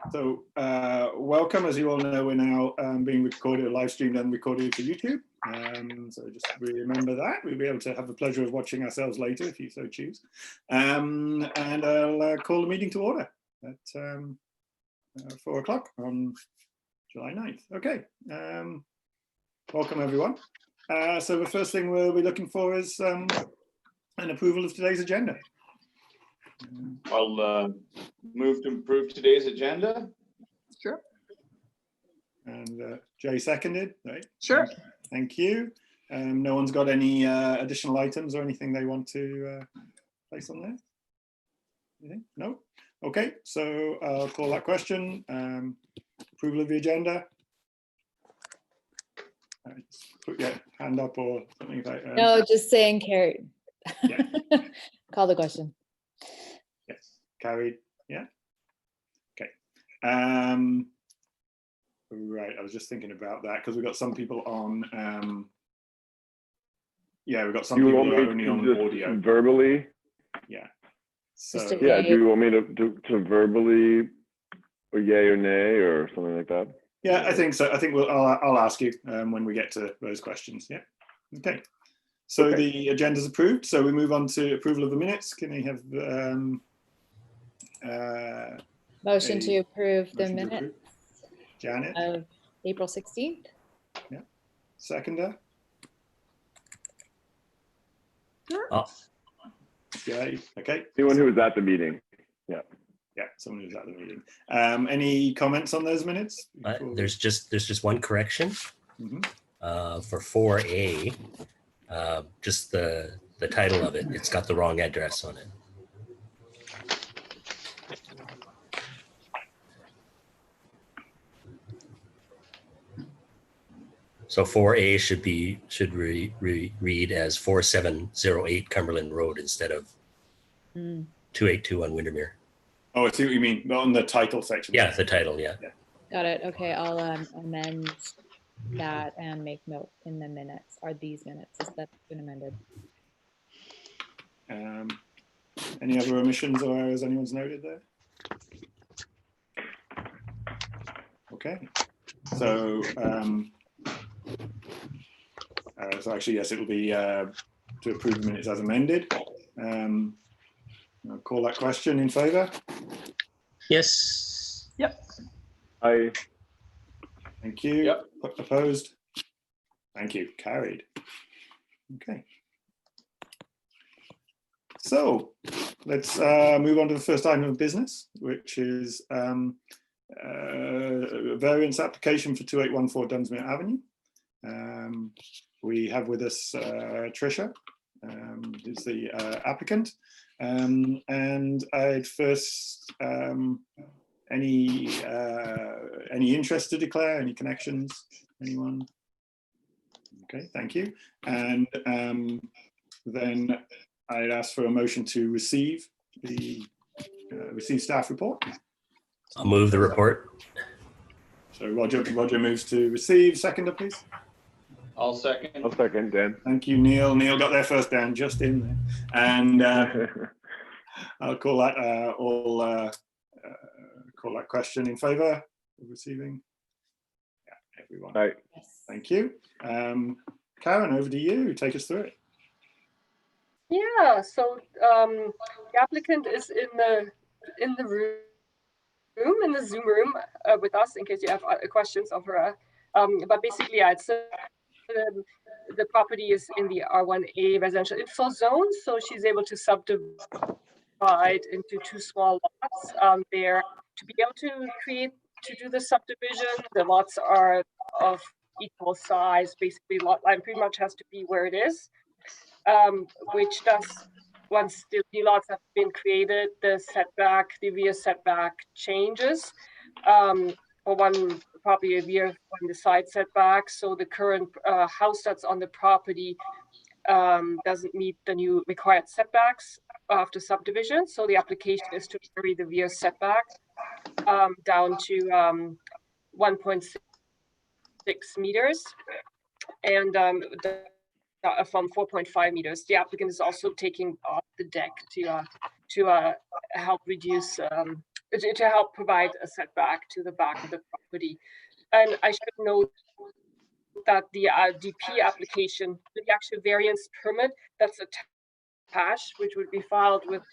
So welcome. As you all know, we're now being recorded, live streamed and recorded to YouTube. So just remember that. We'll be able to have the pleasure of watching ourselves later if you so choose. And I'll call the meeting to order at 4 o'clock on July 9th. Okay. Welcome, everyone. So the first thing we'll be looking for is an approval of today's agenda. I'll move to approve today's agenda. Sure. And Jay seconded, right? Sure. Thank you. No one's got any additional items or anything they want to place on there? Anything? No? Okay, so I'll call that question. Approval of the agenda. Put your hand up or something like that. No, just saying carried. Yeah. Call the question. Yes, carried. Yeah. Okay. Right. I was just thinking about that because we've got some people on. Yeah, we've got some people who are only on audio. Verbally. Yeah. So yeah. Do you want me to verbally, or yay or nay or something like that? yeah, I think so. I think I'll ask you when we get to those questions. Yeah. Okay. So Okay. the agenda's approved. So we move on to approval of the minutes. Can I have Motion to approve the motion to minutes approve? Janet, of April 16th. seconder. Sure. Jay, okay. Anyone who was at the meeting. Yeah, someone who's at the meeting. Any comments on those minutes? There's just one correction. Mhm. For 4A, just the title of it, it's got the wrong address on it. So 4A should read as 4708 Cumberland Road instead of 281 Windermere. Oh, I see what you mean. Not on the title section. Yeah, the title, yeah. Got it. Okay, I'll amend that and make note in the minutes. Are these minutes? Is that been amended? Any other omissions or errors anyone's noted there? Okay. So, so actually, yes, it will be to approve the minutes as amended. I'll call that question in favour. Yes. Yep. Thank you. Yep. Opposed? Thank you. Carried. Okay. So let's move on to the first item of business, which is a variance application for 2814 Dunsmuir Avenue. We have with us Tricia, who's the applicant. And I'd first, any interest to declare, any connections, anyone? Okay, thank you. And then I'd ask for a motion to receive the staff report. I'll move the report. So Roger moves to receive. Seconder, please. I'll second. I'll second, Dan. Thank you, Neil. Neil got there first, Dan, just in there. And I'll call that call that question in favour of receiving. Yeah, everyone. Aye. Yes. Thank you. Karen, over to you. Take us through it. Yeah, so the applicant is in the room, in the Zoom room with us in case you have questions of her. But basically, yeah, it's the property is in the R1A residential infill zone, so she's able to subdivide into 2 small lots there to be able to do the subdivision. The lots are of equal size. Basically, lot line pretty much has to be where it is. Which does, once the new lots have been created, the rear setback changes. For one, probably a rear on the side setback. So the current house that's on the property doesn't meet the new required setbacks after subdivision. So the application is to vary the rear setback down to 1.6 meters. And from 4.5 meters. The applicant is also taking off the deck to help reduce to help provide a setback to the back of the property. And I should note that the DP application, the actual variance permit that's attached, which would be filed with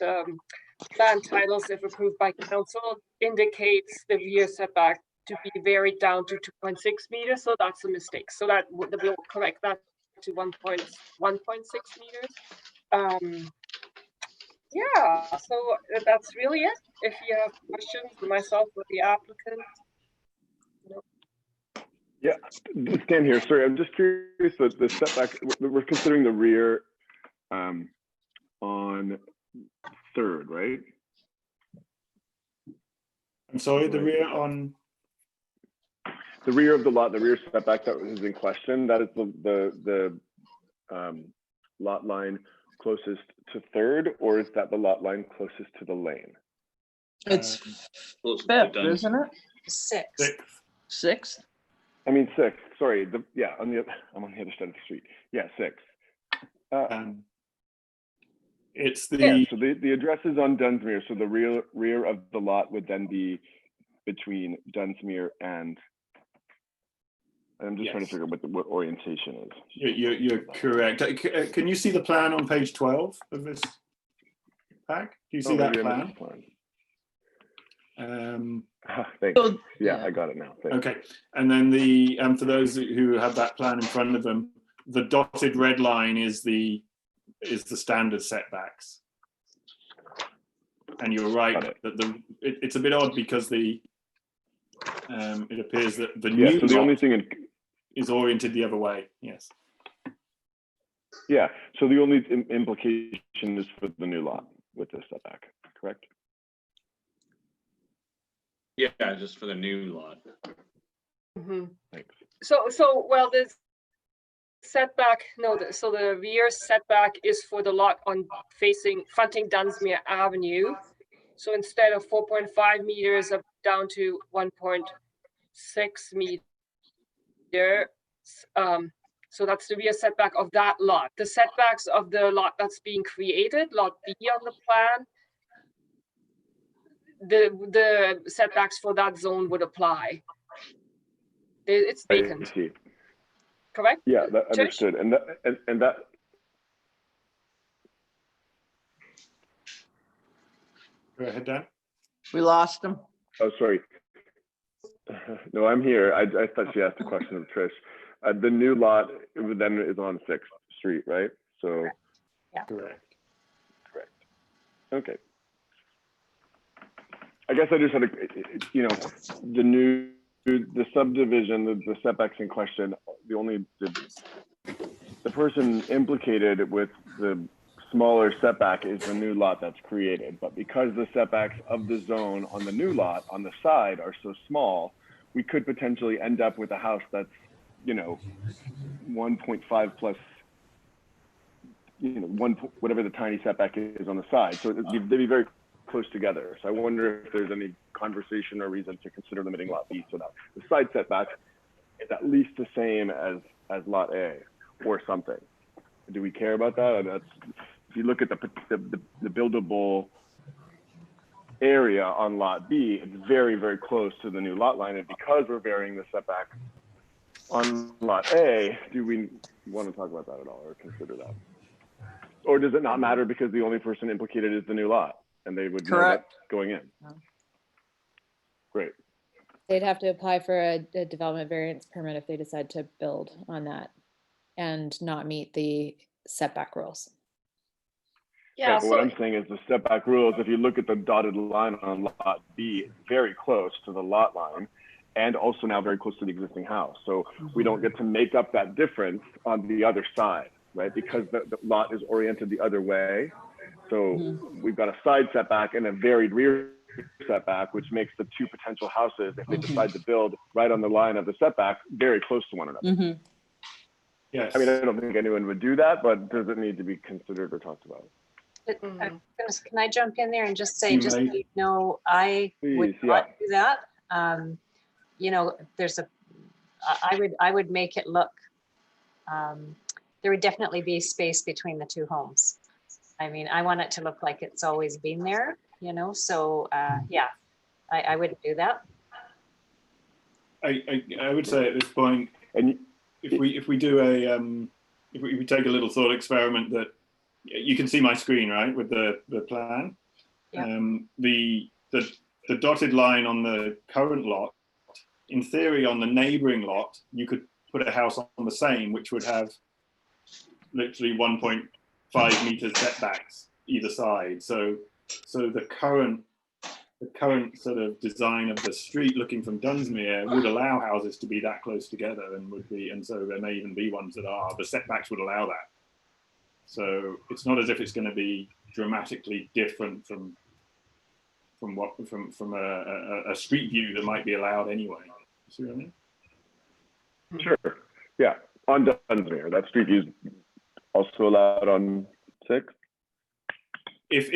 land titles if approved by council, indicates the rear setback to be varied down to 2.6 meters. So that's a mistake. So that we'll correct that to 1.6 meters. Yeah, so that's really it. If you have questions for myself or the applicant. Yeah, Stan here. Sorry, I'm just curious. The setback, we're considering the rear on 3rd, right? I'm sorry, the rear on, The rear of the lot, the rear setback that was in question, that is the lot line closest to 3rd, or is that the lot line closest to the lane? It's Close to fifth, done. isn't it? sixth. Sixth? I mean 6th. Sorry. Yeah, I'm on the other side of the street. Yeah, 6th. It's Yeah, the, so the address is on Dunsmuir. So the rear of the lot would then be between Dunsmuir and. I'm just trying to Yes. figure out what orientation is. you're correct. Can you see the plan on page 12 of this pack? Do you see that maybe I plan? missed the plan. Thanks. So, Yeah, I got it now. Thanks. Okay, and then for those who have that plan in front of them, the dotted red line is the standard setbacks. And you're right Got it. that it's a bit odd because it appears that the Yeah, new so the only lot thing is oriented the other way. Yes. yeah, so the only implication is for the new lot with the setback, correct? Yeah, just for the new lot. Mhm. Thanks. So well, the setback, so the rear setback is for the lot fronting Dunsmuir Avenue. So instead of 4.5 meters up down to 1.6 meters. So that's the rear setback of that lot. The setbacks of the lot that's being created, lot B on the plan, the setbacks for that zone would apply. It's I vacant, see. correct? Yeah, that Trish? understood. And that Go ahead, Dan. we lost him. oh, sorry. No, I'm here. I thought she asked a question of Trish. The new lot then is on 6th Street, right? So, Correct. correct. Okay. I guess I just had the subdivision, the setbacks in question, the person implicated with the smaller setback is the new lot that's created. But because the setbacks of the zone on the new lot on the side are so small, we could potentially end up with a house that's, 1.5 plus, whatever the tiny setback is on the side. So they'd be very close together. So I wonder if there's any conversation or reason to consider limiting lot B so that the side setback is at least the same as lot A or something. Do we care about that? If you look at the buildable area on lot B, it's very, very close to the new lot line. And because we're varying the setback on lot A, do we want to talk about that at all or consider that? Or does it not matter because the only person implicated is the new lot and they would know that Correct. going in? Great. They'd have to apply for a development variance permit if they decide to build on that and not meet the setback rules. Yeah, But what so I'm saying is the setback rules, if you look at the dotted line on lot B, it's very close to the lot line and also now very close to the existing house. So we don't get to make up that difference on the other side, right? Because the lot is oriented the other way. So we've got a side setback and a varied rear setback, which makes the two potential houses, if they decide to build right on the line of the setback, very close to one another. Yes. I mean, I don't think anyone would do that, but does it need to be considered or talked about? Mhm. Can I jump in there and just say, You just may. so you know, I would Please, not do that. I would make it look, there would definitely be space between the two homes. I mean, I want it to look like it's always been there, so yeah, I wouldn't do that. I would say at this point, And if we do a if we take a little thought experiment, that you can see my screen, right, with the plan. Yeah. The dotted line on the current lot, in theory, on the neighboring lot, you could put a house on the same, which would have literally 1.5 meters setbacks either side. So the current sort of design of the street looking from Dunsmuir would allow houses to be that close together, and so there may even be ones that are. The setbacks would allow that. So it's not as if it's going to be dramatically different from a street view that might be allowed anyway. See what I mean? sure, yeah, on Dunsmuir, that street view is also allowed on 6th. If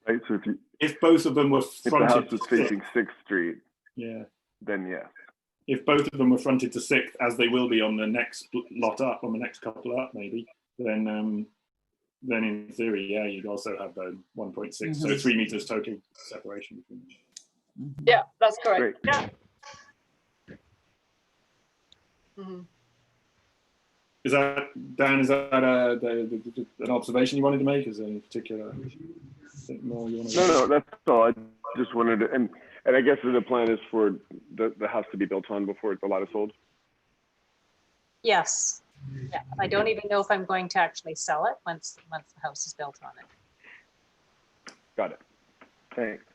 Right, so if both of them were if the fronted house to is 6th, facing 6th Street, yeah. then yes. If both of them were fronted to 6th, as they will be on the next lot up, on the next couple up, maybe, then in theory, yeah, you'd also have the 1.6, so 3 meters total separation between them. Yeah, that's correct. Great. Yeah. Mhm. Is that, Dan, is that an observation you wanted to make? Is there any particular thing more you want to No, that's all. I just wanted to, and I guess the plan is for the house to be built on before the lot is sold. Yes. Yeah. I don't even know if I'm going to actually sell it once the house is built on it. Got it. Thanks.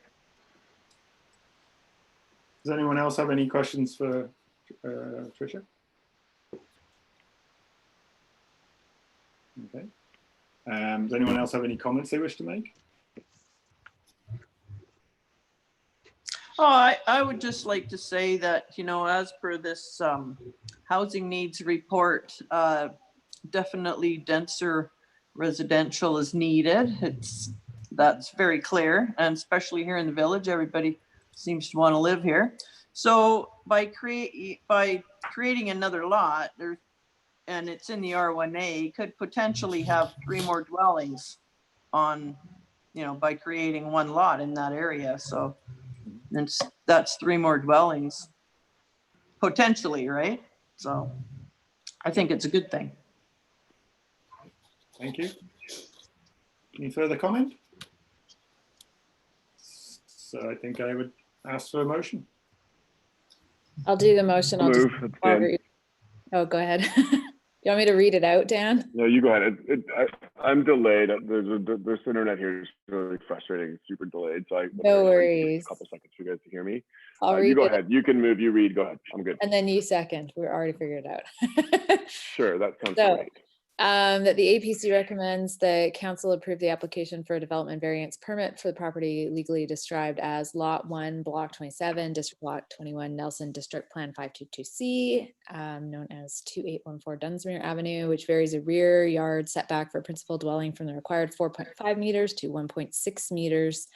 Does anyone else have any questions for Tricia? Okay. Does anyone else have any comments they wish to make? Oh, I would just like to say that, you know, as per this housing needs report, definitely denser residential is needed. That's very clear, and especially here in the village, everybody seems to want to live here. So by creating another lot, and it's in the R1A, could potentially have 3 more dwellings on, you know, by creating one lot in that area. So that's 3 more dwellings potentially, right? So I think it's a good thing. Thank you. Any further comment? So I think I would ask for a motion. I'll do the motion. I'll just, Move. It's Dan. oh, go ahead. You want me to read it out, Dan? No, you go ahead. I'm delayed. There's internet here is really frustrating. It's super delayed. So No it worries. takes a couple seconds for you guys to hear me. I'll You read go it, ahead. You can move. You read. Go ahead. I'm good. and then you second. We're already figured it out. Sure. That sounds So, great. that the APC recommends the council approve the application for a development variance permit for the property legally described as Lot 1, Block 27, District Lot 21, Nelson District Plan 522C, known as 2814 Dunsmuir Avenue, which varies a rear yard setback for principal dwelling from the required 4.5 meters to 1.6 meters.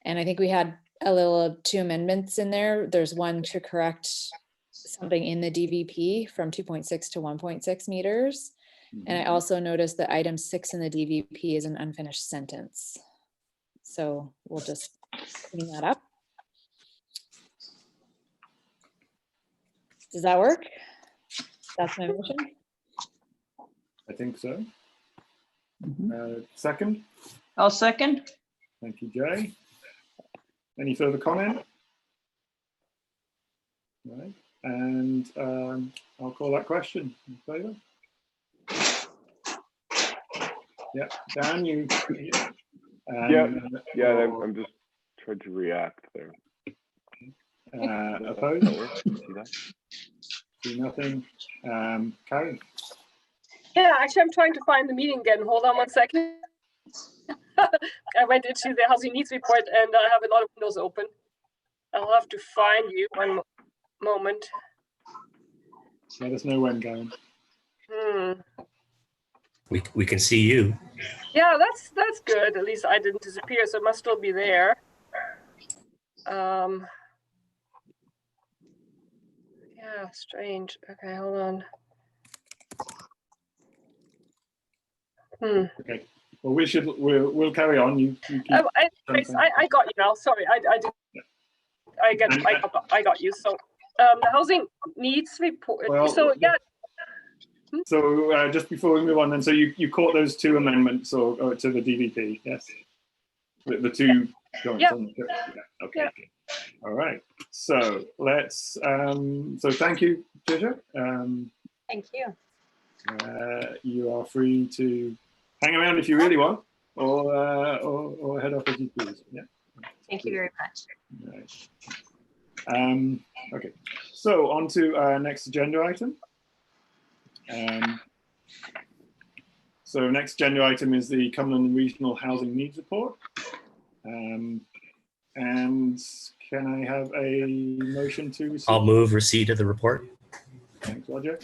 And I think we had a little of 2 amendments in there. There's one to correct something in the DVP from 2.6 to 1.6 meters. And I also noticed that item 6 in the DVP is an unfinished sentence. So we'll just clean that up. Does that work? That's my motion. I think so. Second. I'll second. Thank you, Jay. Any further comment? All right. And I'll call that question. In favor? Yeah, Dan, you. I'm just trying to react there. Opposed? See that? See nothing. Karen? Yeah, actually, I'm trying to find the meeting again. Hold on 1 second. I went into the housing needs report and I have a lot of windows open. I'll have to find you one moment. Let us know when, Karen. We can see you. Yeah, that's good. At least I didn't disappear, so it must still be there. Yeah, strange. Okay, hold on. Okay. Well, we'll carry on. You keep Anyways, I got you now. Sorry, I got you. So the housing needs report. Well, so yeah. So just before we move on, then, so you caught those two amendments or to the DVP, yes? The two joints Yeah. on the okay. Yeah. Okay. All right. So let's. So thank you, Tricia. Thank you. You are free to hang around if you really want, or head off as you please. Yeah. Thank you very much. Right. Okay. So on to our next agenda item. So next agenda item is the Cumberland Regional Housing Needs Report. And can I have a motion to receive? I'll move receipt of the report. Thanks, Roger.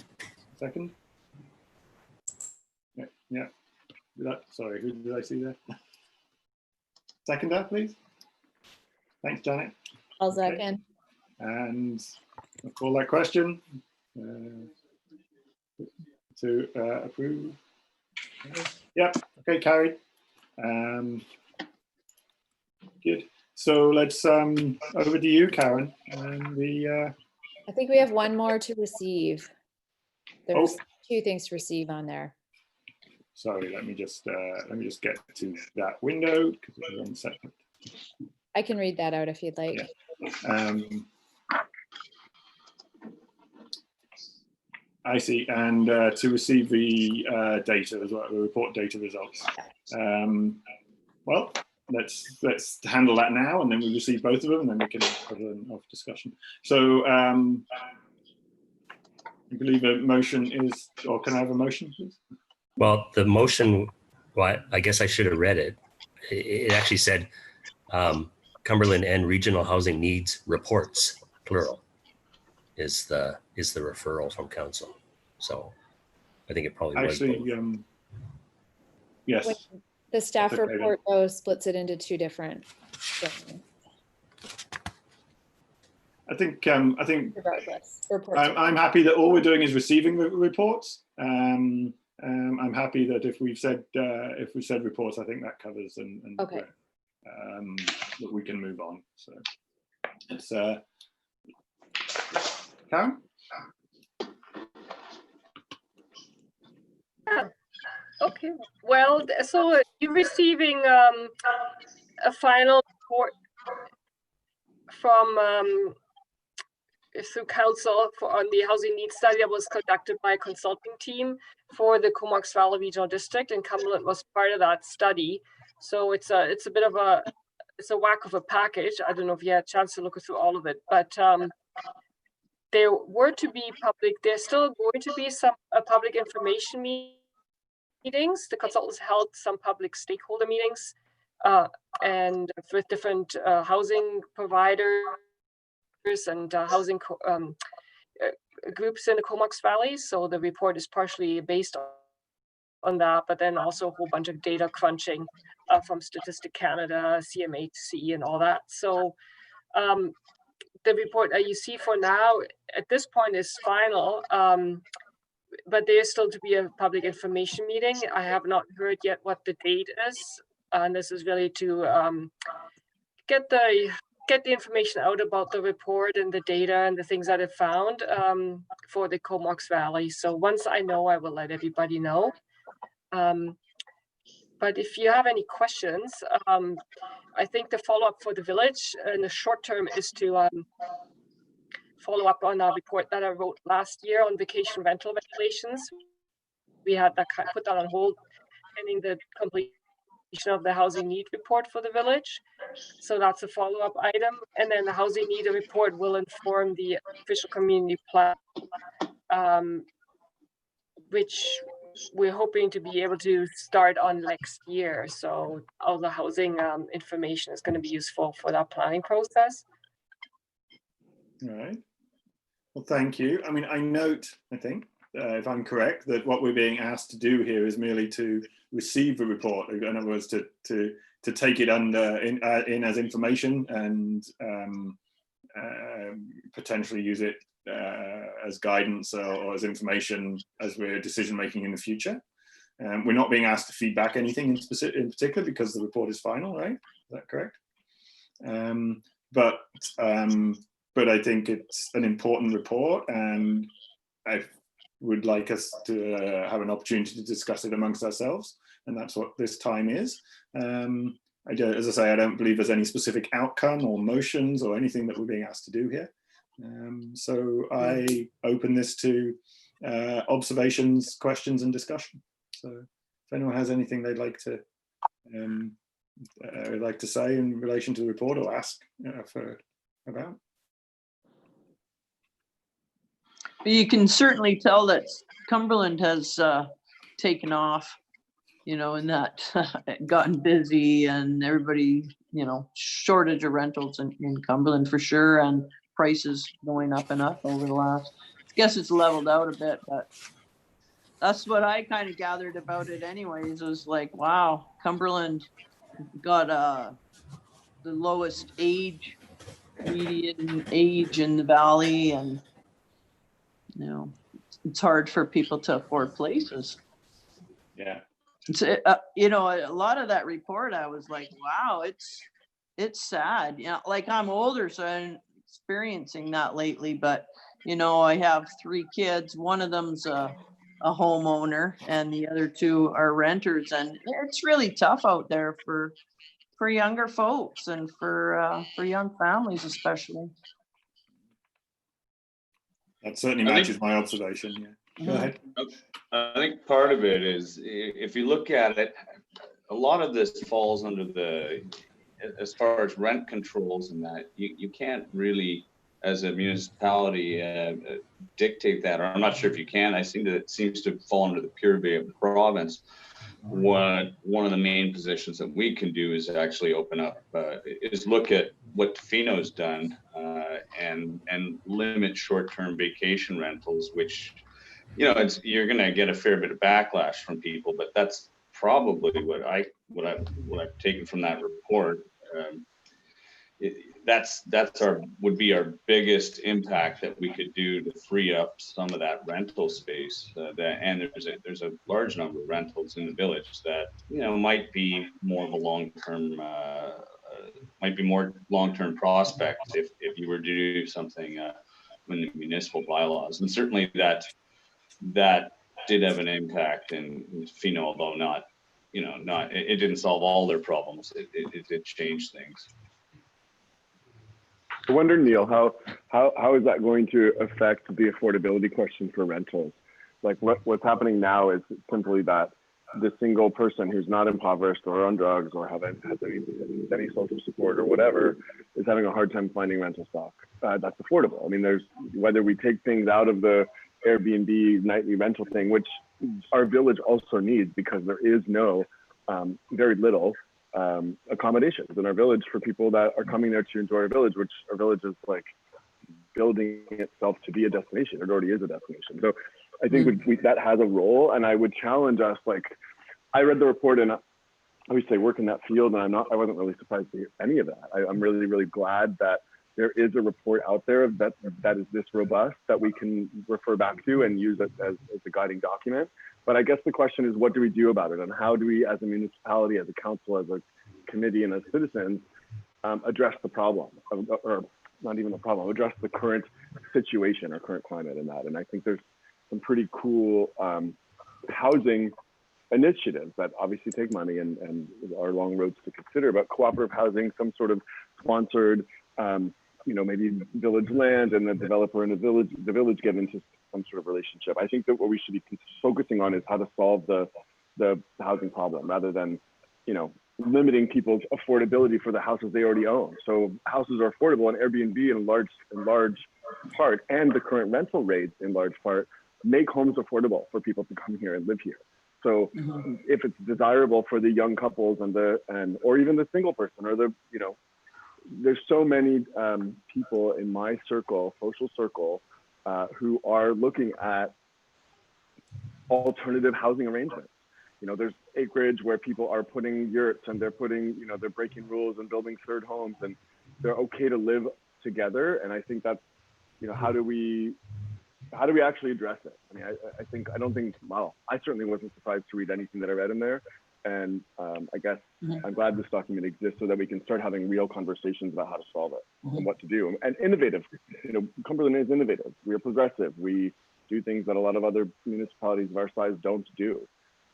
Second? Yeah. Sorry, who did I see there? Seconder, please. Thanks, Janet. I'll Okay. second. And I'll call that question. To approve. Yep. Okay, carried. Good. So let's over to you, Karen. I think we have one more to receive. There's two things to receive on there. Sorry, let me just get to that window because it was 1 second. I can read that out if you'd like. Yeah. I see, and to receive the data as well, the report data results. Well, let's handle that now, and then we receive both of them, and then we can have an off discussion. So I believe a motion is, or can I have a motion, please? Well, the motion, well, I guess I should have read it. It actually said Cumberland and Regional Housing Needs Reports, plural, is the referral from council. So I think it probably actually was both. Yes. When the staff That's okay, report though splits it into two different things. I think Regardless, reports. I'm happy that all we're doing is receiving the reports. I'm happy that if we said reports, I think that covers and Okay. that we can move on. So it's Karen? Okay. Well, so you're receiving a final report from through council on the housing needs study that was conducted by a consulting team for the Comox Valley Regional District, and Cumberland was part of that study. So it's a bit of a whack of a package. I don't know if you had a chance to look through all of it, but there were to be public. There's still going to be some public information meetings. The consultants held some public stakeholder meetings and with different housing providers and housing groups in the Comox Valley. So the report is partially based on that, but then also a whole bunch of data crunching from Statistic Canada, CMHC, and all that. So the report that you see for now at this point is final, but there's still to be a public information meeting. I have not heard yet what the date is, and this is really to get the information out about the report and the data and the things that it found for the Comox Valley. So once I know, I will let everybody know. But if you have any questions, I think the follow-up for the village in the short term is to follow up on a report that I wrote last year on vacation rental regulations. We had that put that on hold pending the completion of the housing need report for the village. So that's a follow-up item. And then the housing need report will inform the official community plan, which we're hoping to be able to start on next year. So all the housing information is going to be useful for that planning process. All right. Well, thank you. I mean, I note, I think, if I'm correct, that what we're being asked to do here is merely to receive the report. In other words, to take it in as information and potentially use it as guidance or as information as we're decision making in the future. We're not being asked to feedback anything in particular because the report is final, right? Is that correct? But I think it's an important report, and I would like us to have an opportunity to discuss it amongst ourselves, and that's what this time is. As I say, I don't believe there's any specific outcome or motions or anything that we're being asked to do here. So I open this to observations, questions, and discussion. So if anyone has anything they'd like to say in relation to the report or ask about. You can certainly tell that Cumberland has taken off, you know, and that gotten busy, and everybody, you know, shortage of rentals in Cumberland for sure, and prices going up and up over the last, I guess it's leveled out a bit, but that's what I kind of gathered about it anyways, was like, wow, Cumberland got the lowest median age in the valley, and you know, it's hard for people to afford places. Yeah. It's you know, a lot of that report, I was like, wow, it's sad. You know, like I'm older, so I'm experiencing that lately. But you know, I have 3 kids. One of them's a homeowner, and the other 2 are renters, and it's really tough out there for younger folks and for young families especially. That certainly matches my observation. Yeah. Go ahead. I think part of it is, if you look at it, a lot of this falls under as far as rent controls and that, you can't really, as a municipality, dictate that, or I'm not sure if you can. It seems to fall under the purview of the province. One of the main positions that we can do is actually open up, is look at what Tofino's done, and limit short-term vacation rentals, which, you know, you're going to get a fair bit of backlash from people, but that's probably what I've taken from that report. Would be our biggest impact that we could do to free up some of that rental space. And there's a large number of rentals in the village that, you know, might be more of a long-term prospects if you were to do something in the municipal bylaws. And certainly that did have an impact in Fino, although it didn't solve all their problems. It did change things. I wonder, Neil, how is that going to affect the affordability question for rentals? Like what's happening now is simply that the single person who's not impoverished or on drugs or has any social support or whatever is having a hard time finding rental stock that's affordable. I mean, whether we take things out of the Airbnb nightly rental thing, which our village also needs because there is very little accommodations in our village for people that are coming there to enjoy our village, which our village is like building itself to be a destination. It already is a destination. So I think that has a role, and I would challenge us. Like, I read the report, and I would say work in that field, and I wasn't really surprised to hear any of that. I'm really, really glad that there is a report out there that is this robust that we can refer back to and use it as a guiding document. But I guess the question is, what do we do about it? And how do we, as a municipality, as a council, as a committee, and as citizens, address the problem, or not even the problem, address the current situation or current climate in that? And I think there's some pretty cool housing initiatives that obviously take money and are long roads to consider, but cooperative housing, some sort of sponsored, maybe village land, and the developer and the village get into some sort of relationship. I think that what we should be focusing on is how to solve the housing problem rather than, limiting people's affordability for the houses they already own. So houses are affordable, and Airbnb in large part, and the current rental rates in large part, make homes affordable for people to come here and live here. So if it's desirable for the young couples or even the single person, or there's so many people in my social circle, who are looking at alternative housing arrangements. There's acreage where people are putting yurts, and they're breaking rules and building third homes, and they're okay to live together. And I think that's, how do we how do we actually address it? I mean, I don't think, well, I certainly wasn't surprised to read anything that I read in there. And I guess I'm glad this document exists so that we can start having real conversations about how to solve it and what to do. And innovative, Cumberland is innovative. We are progressive. We do things that a lot of other municipalities of our size don't do.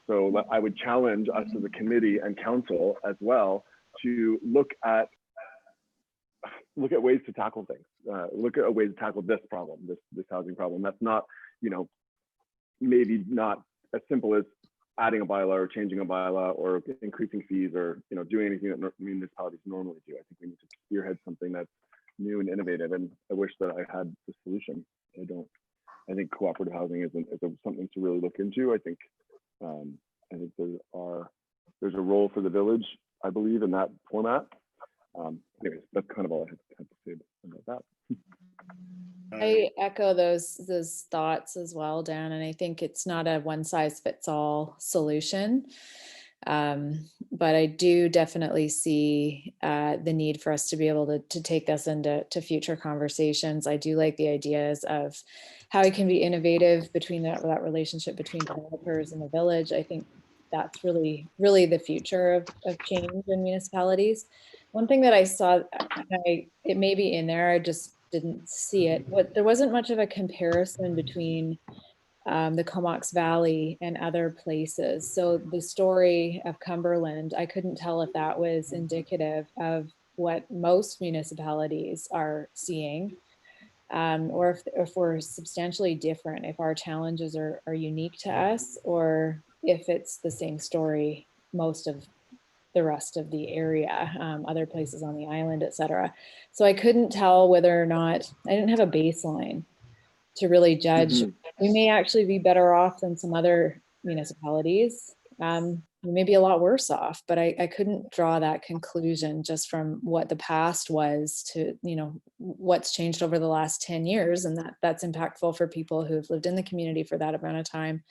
So I would challenge us as a committee and council as well to look at ways to tackle things. Look at a way to tackle this problem, this housing problem. That's not, maybe not as simple as adding a bylaw or changing a bylaw or increasing fees or doing anything that municipalities normally do. I think we need to spearhead something that's new and innovative. And I wish that I had the solution. I don't. I think cooperative housing is something to really look into. I think there's a role for the village, I believe, in that format. Anyways, that's kind of all I had to say about that. I echo those thoughts as well, Dan, and I think it's not a one size fits all solution. But I do definitely see the need for us to be able to take this into future conversations. I do like the ideas of how it can be innovative between that relationship between developers and the village. I think that's really, really the future of change in municipalities. One thing that I saw, it may be in there, I just didn't see it, but there wasn't much of a comparison between the Comox Valley and other places. So the story of Cumberland, I couldn't tell if that was indicative of what most municipalities are seeing, or if we're substantially different, if our challenges are unique to us, or if it's the same story most of the rest of the area, other places on the island, etc. So I couldn't tell whether or not, I didn't have a baseline to really judge. We may actually be better off than some other municipalities. We may be a lot worse off, but I couldn't draw that conclusion just from what the past was to, what's changed over the last 10 years. And that's impactful for people who've lived in the community for that amount of time.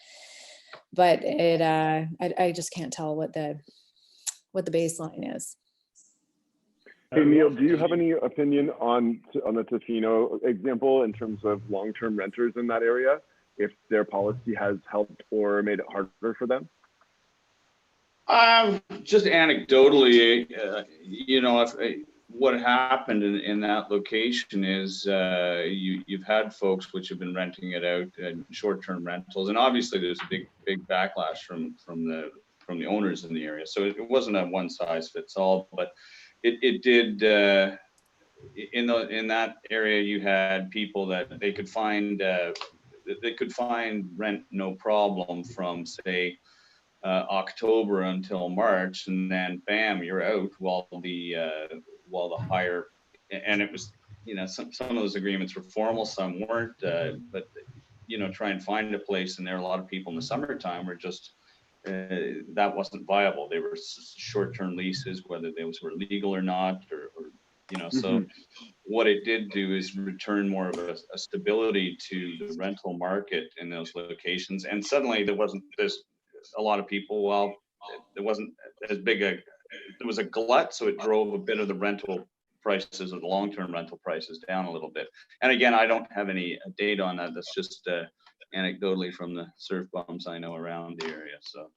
But I just can't tell what the baseline is. Hey Neil, do you have any opinion on the Tofino example in terms of long-term renters in that area, if their policy has helped or made it harder for them? Just anecdotally, what happened in that location is you've had folks which have been renting it out in short-term rentals, and obviously there's a big backlash from the owners in the area. So it wasn't a one size fits all, but it did in that area. You had people that they could find rent no problem from say October until March, and then bam, you're out while the higher, and it was some of those agreements were formal, some weren't, but try and find a place, and there are a lot of people in the summertime were just that wasn't viable. They were short-term leases, whether those were legal or not, or so what it did do is return more of a stability to the rental market in those locations. And suddenly there's a lot of people, well, there wasn't as big there was a glut, so it drove a bit of the rental prices or the long-term rental prices down a little bit. And again, I don't have any data on that. That's just anecdotally from the surf bums I know around the area. So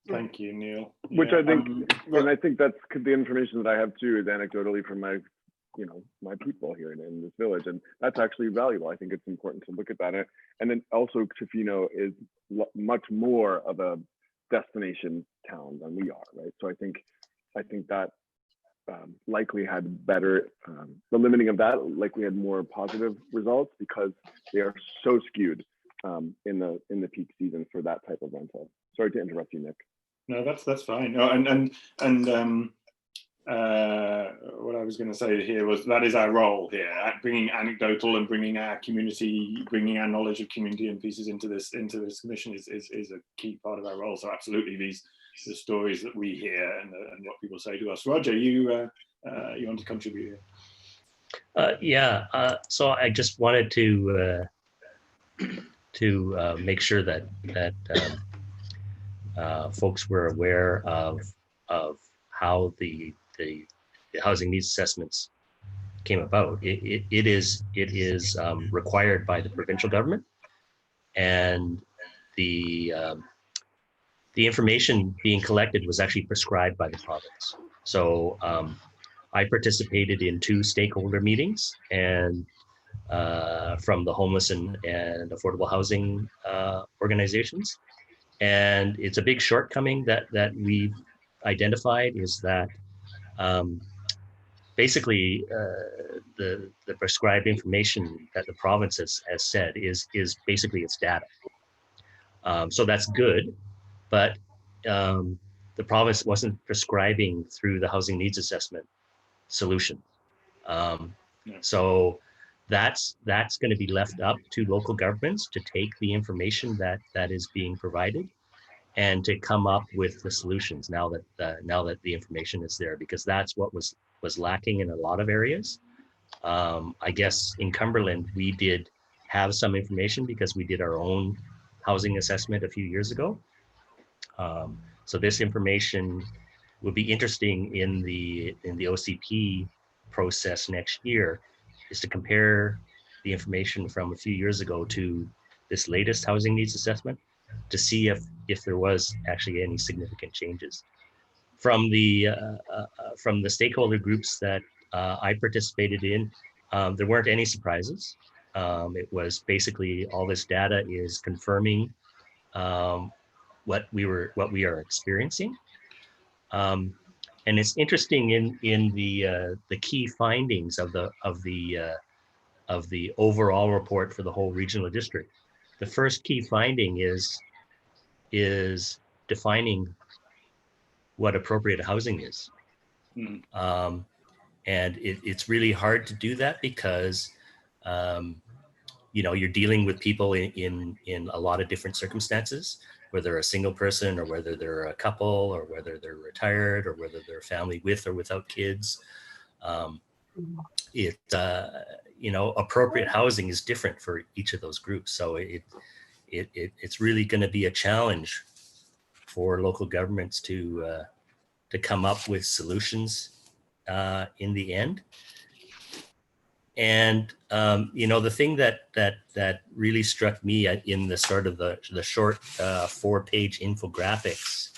thank you, Neil. Which I think, and I think that's the information that I have too is anecdotally from my my people here in this village, and that's actually valuable. I think it's important to look at that. And then also Tofino is much more of a destination town than we are, right? So I think that likely had better, the limiting of that likely had more positive results because they are so skewed in the peak season for that type of rental. Sorry to interrupt you, Nick. No, that's fine. No, what I was going to say here was that is our role here, at bringing anecdotal and bringing our community, bringing our knowledge of community and pieces into this commission is a key part of our role. So absolutely, the stories that we hear and what people say to us. Roger, you want to contribute here? So I just wanted to make sure that folks were aware of how the housing needs assessments came about. It is required by the provincial government and the information being collected was actually prescribed by the province. So I participated in 2 stakeholder meetings, and from the homeless and affordable housing organizations. And it's a big shortcoming that we've identified is that basically the prescribed information that the province has said is basically its data. So that's good, but the province wasn't prescribing through the housing needs assessment solution. So that's going to be left up to local governments to take the information that is being provided and to come up with the solutions now that the information is there, because that's what was lacking in a lot of areas. I guess in Cumberland, we did have some information because we did our own housing assessment a few years ago. So this information will be interesting in the OCP process next year, is to compare the information from a few years ago to this latest housing needs assessment to see if there was actually any significant changes. From the stakeholder groups that I participated in, there weren't any surprises. It was basically all this data is confirming what we are experiencing. And it's interesting in the key findings of the overall report for the whole regional district. The first key finding is defining what appropriate housing is. And it's really hard to do that because you're dealing with people in a lot of different circumstances, whether they're a single person or whether they're a couple or whether they're retired or whether they're a family with or without kids. Appropriate housing is different for each of those groups. So it's really going to be a challenge for local governments to come up with solutions in the end. And the thing that really struck me in the sort of the short 4-page infographics,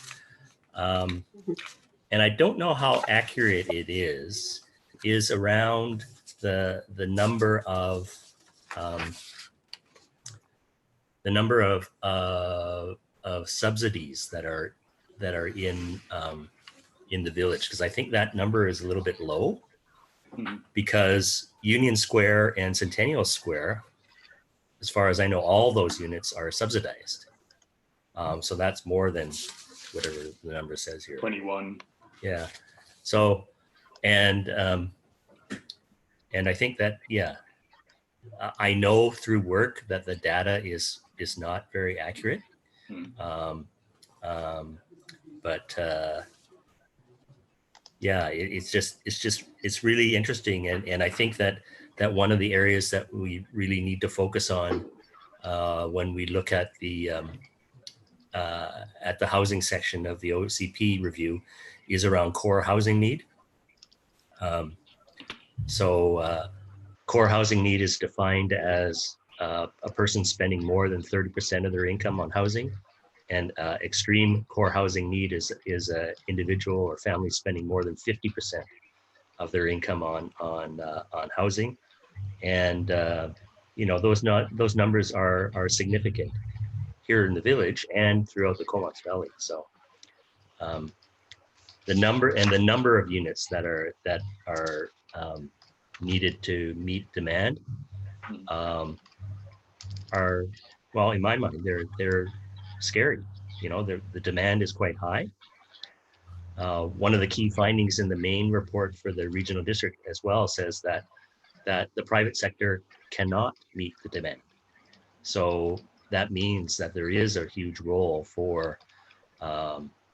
and I don't know how accurate it is around the number of subsidies that are in the village, because I think that number is a little bit low. Because Union Square and Centennial Square, as far as I know, all those units are subsidized. So that's more than whatever the number says here. 21. Yeah. So, and I think that, I know through work that the data is not very accurate. It's really interesting, and I think that one of the areas that we really need to focus on when we look at the housing section of the OCP review is around core housing need. Core housing need is defined as a person spending more than 30% of their income on housing. And extreme core housing need is an individual or family spending more than 50% of their income on housing, and those numbers are significant here in the village and throughout the Comox Valley. So the number of units that are needed to meet demand are, well, in my mind, they're scary. The demand is quite high. One of the key findings in the main report for the regional district as well says that the private sector cannot meet the demand. So that means that there is a huge role for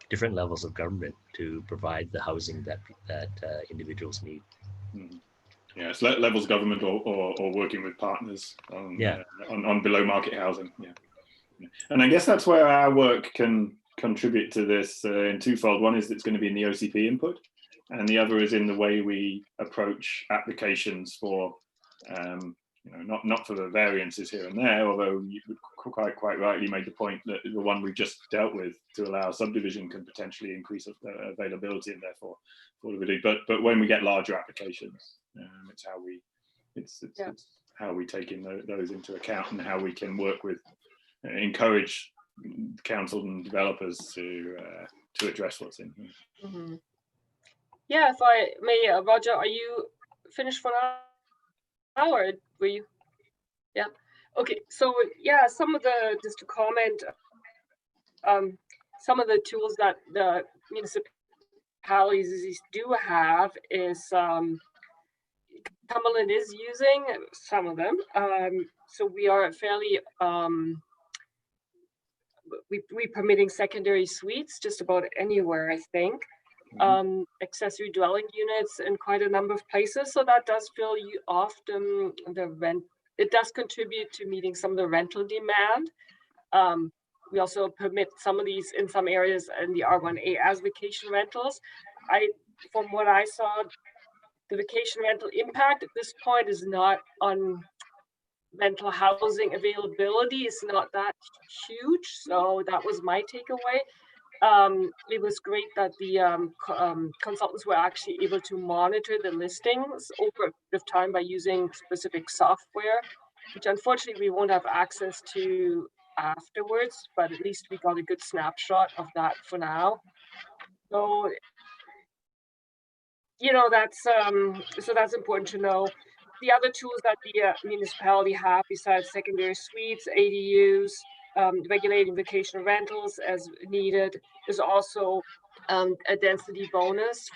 different levels of government to provide the housing that individuals need. Yeah, it's levels of government or working with partners on below market housing. Yeah. And I guess that's where our work can contribute to this in twofold. One is it's going to be in the OCP input, and the other is in the way we approach applications for not for the variances here and there, although you quite rightly made the point that the one we've just dealt with to allow subdivision can potentially increase availability and therefore affordability. But when we get larger applications, it's how we take in those into account and how we can work with, encourage council and developers to address what's in here. Mhm. Yeah, if I may, Roger, are you finished for now, or were you? Yeah. Okay. So yeah, just to comment, some of the tools that the municipalities do have is Cumberland is using some of them. So we are fairly we permitting secondary suites just about anywhere, I think. Accessory dwelling units in quite a number of places. So that does fill you often the rent. It does contribute to meeting some of the rental demand. We also permit some of these in some areas in the R1A as vacation rentals. From what I saw, the vacation rental impact at this point is not on rental housing availability. It's not that huge. So that was my takeaway. It was great that the consultants were actually able to monitor the listings over a bit of time by using specific software, which unfortunately we won't have access to afterwards, but at least we got a good snapshot of that for now. So, that's important to know. The other tools that the municipality have besides secondary suites, ADUs, regulating vacation rentals as needed. There's also a density bonus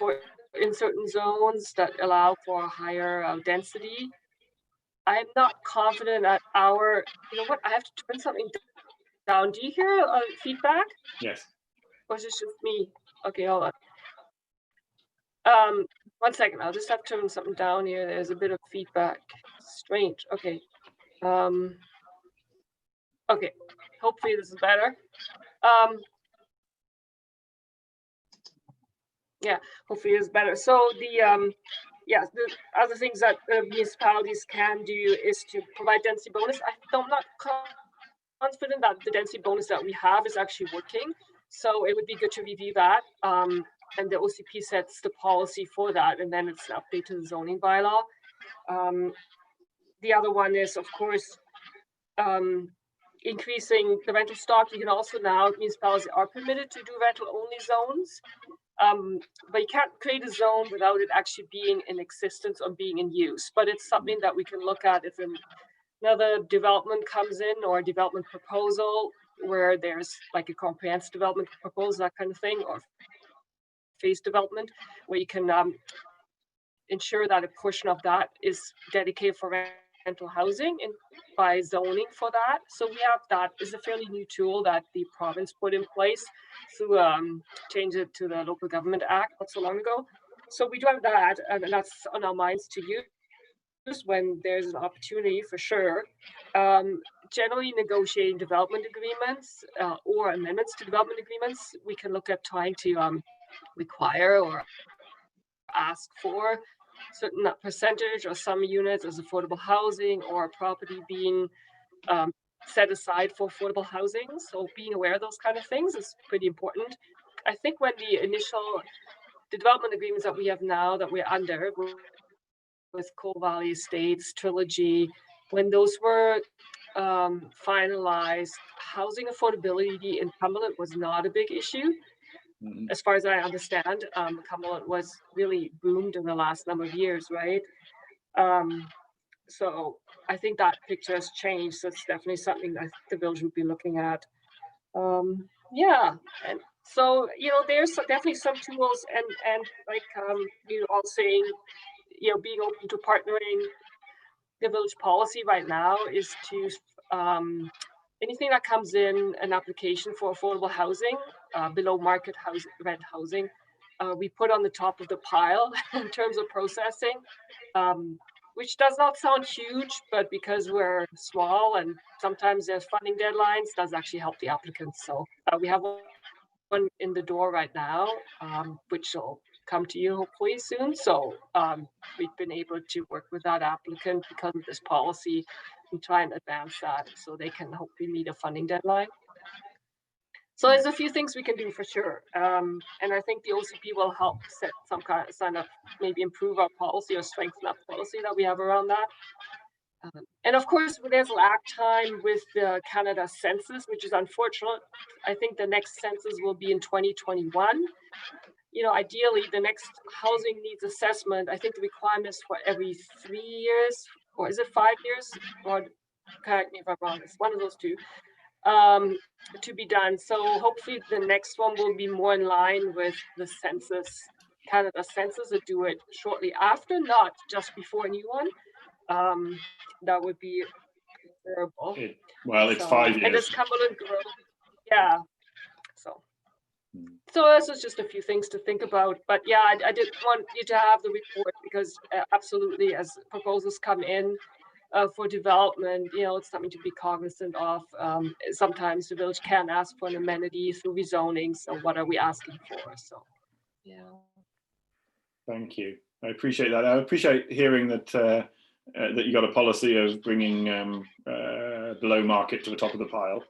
in certain zones that allow for a higher density. I'm not confident that I have to turn something down. Do you hear feedback? Yes. Or is it just me? Okay, hold on. 1 second, I'll just have to turn something down here. There's a bit of feedback. Strange. Okay. Okay. Hopefully this is better. Yeah, hopefully it's better. So the other things that municipalities can do is to provide density bonus. I'm not confident that the density bonus that we have is actually working. So it would be good to review that. And the OCP sets the policy for that, and then it's an update to the zoning bylaw. The other one is, of course, increasing the rental stock. You can also now, municipalities are permitted to do rental only zones, but you can't create a zone without it actually being in existence or being in use. But it's something that we can look at if another development comes in or a development proposal where there's like a comprehensive development proposal, that kind of thing, or phase development, where you can ensure that a portion of that is dedicated for rental housing and by zoning for that. So we have that is a fairly new tool that the province put in place through change it to the Local Government Act not so long ago. So we do have that, and that's on our minds to use when there's an opportunity for sure. Generally negotiating development agreements or amendments to development agreements, we can look at trying to require or ask for certain percentage or some units as affordable housing or a property being set aside for affordable housing. So being aware of those kind of things is pretty important. I think when the development agreements that we have now that we're under with Coal Valley Estates, Trilogy, when those were finalized, housing affordability in Cumberland was not a big issue. As far as I understand, Cumberland was really boomed in the last number of years, right? So I think that picture has changed. So it's definitely something I think the village would be looking at. Yeah, and so there's definitely some tools, and like you all saying, being open to partnering. The village policy right now is to anything that comes in an application for affordable housing, below market rent housing, we put on the top of the pile in terms of processing, which does not sound huge, but because we're small and sometimes there's funding deadlines, does actually help the applicants. So we have one in the door right now, which will come to you hopefully soon. So we've been able to work with that applicant because of this policy and try and advance that so they can hopefully meet a funding deadline. So there's a few things we can do for sure. And I think the OCP will help set some kind of maybe improve our policy or strengthen that policy that we have around that. And of course, there's lag time with the Canada census, which is unfortunate. I think the next census will be in 2021. You know, ideally, the next housing needs assessment, I think the requirement is for every 3 years, or is it 5 years? Or correct me if I'm wrong, it's one of those two, to be done. So hopefully the next one will be more in line with the census, Canada census, to do it shortly after, not just before a new one. That would be terrible. Well, it's 5 years. And it's Cumberland Grove. Yeah. So this is just a few things to think about. But yeah, I did want you to have the report because absolutely, as proposals come in for development, you know, it's something to be cognizant of. Sometimes the village can ask for an amenity through rezoning. So what are we asking for? So, yeah. Thank you. I appreciate that. I appreciate hearing that that you got a policy of bringing below market to the top of the pile,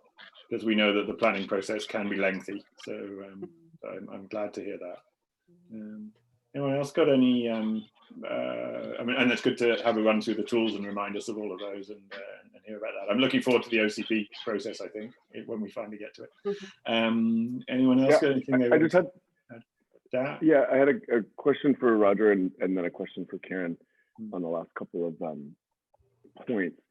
because we know that the planning process can be lengthy. So I'm glad to hear that. Anyone else got any? I mean, and it's good to have a run through the tools and remind us of all of those and hear about that. I'm looking forward to the OCP process, I think, when we finally get to it. Anyone else got anything? I just had. That? Yeah, I had a question for Roger and then a question for Karen on the last couple of points.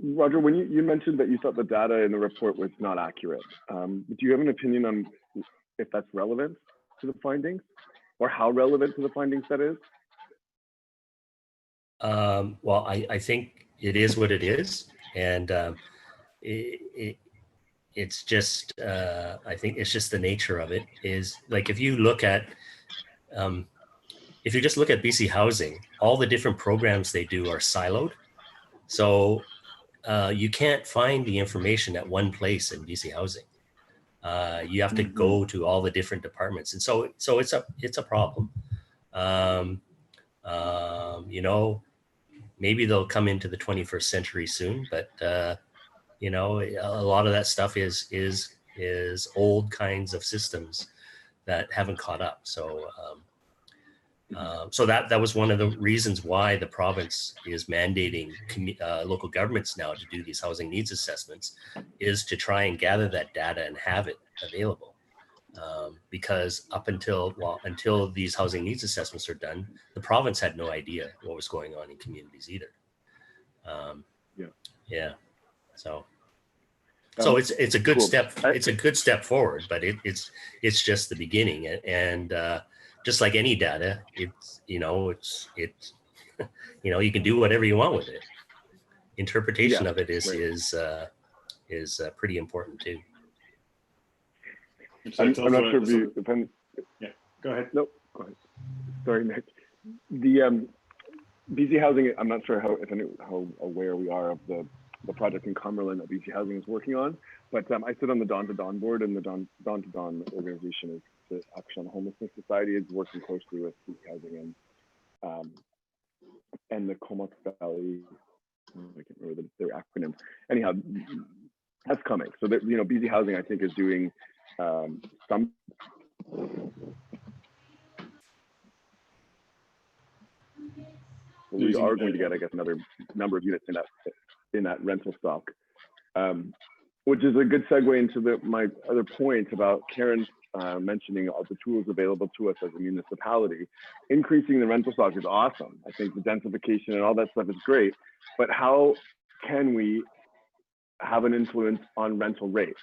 Roger, when you mentioned that you thought the data in the report was not accurate, do you have an opinion on if that's relevant to the findings or how relevant to the findings that is? Well, I think it is what it is. And it's just, I think it's just the nature of it is like, if you look at, if you just look at BC Housing, all the different programs they do are siloed. So you can't find the information at one place in BC Housing. You have to go to all the different departments. And so it's a problem. You know, maybe they'll come into the 21st century soon, but you know, a lot of that stuff is old kinds of systems that haven't caught up. So so that was one of the reasons why the province is mandating local governments now to do these housing needs assessments, is to try and gather that data and have it available. Because up until these housing needs assessments are done, the province had no idea what was going on in communities either. Yeah. So it's a good cool. step. It's a good step forward, but it's just the beginning. And just like any data, it's you know you can do whatever you want with it. Interpretation of it is pretty important too. I'm not sure if you. Yeah, go ahead. Nope, go ahead. Sorry, Nick. The BC Housing, I'm not sure how aware we are of the project in Cumberland that BC Housing is working on, but I sit on the Dawn to Dawn board, and the Dawn to Dawn organization is the Action on Homelessness Society is working closely with BC Housing and the Comox Valley. I can't remember their acronym. Anyhow, that's coming. So that BC Housing, I think, is doing some. We are going to get, I guess, another number of units in that rental stock, which is a good segue into my other point about Karen mentioning all the tools available to us as a municipality. Increasing the rental stock is awesome. I think the densification and all that stuff is great, but how can we have an influence on rental rates?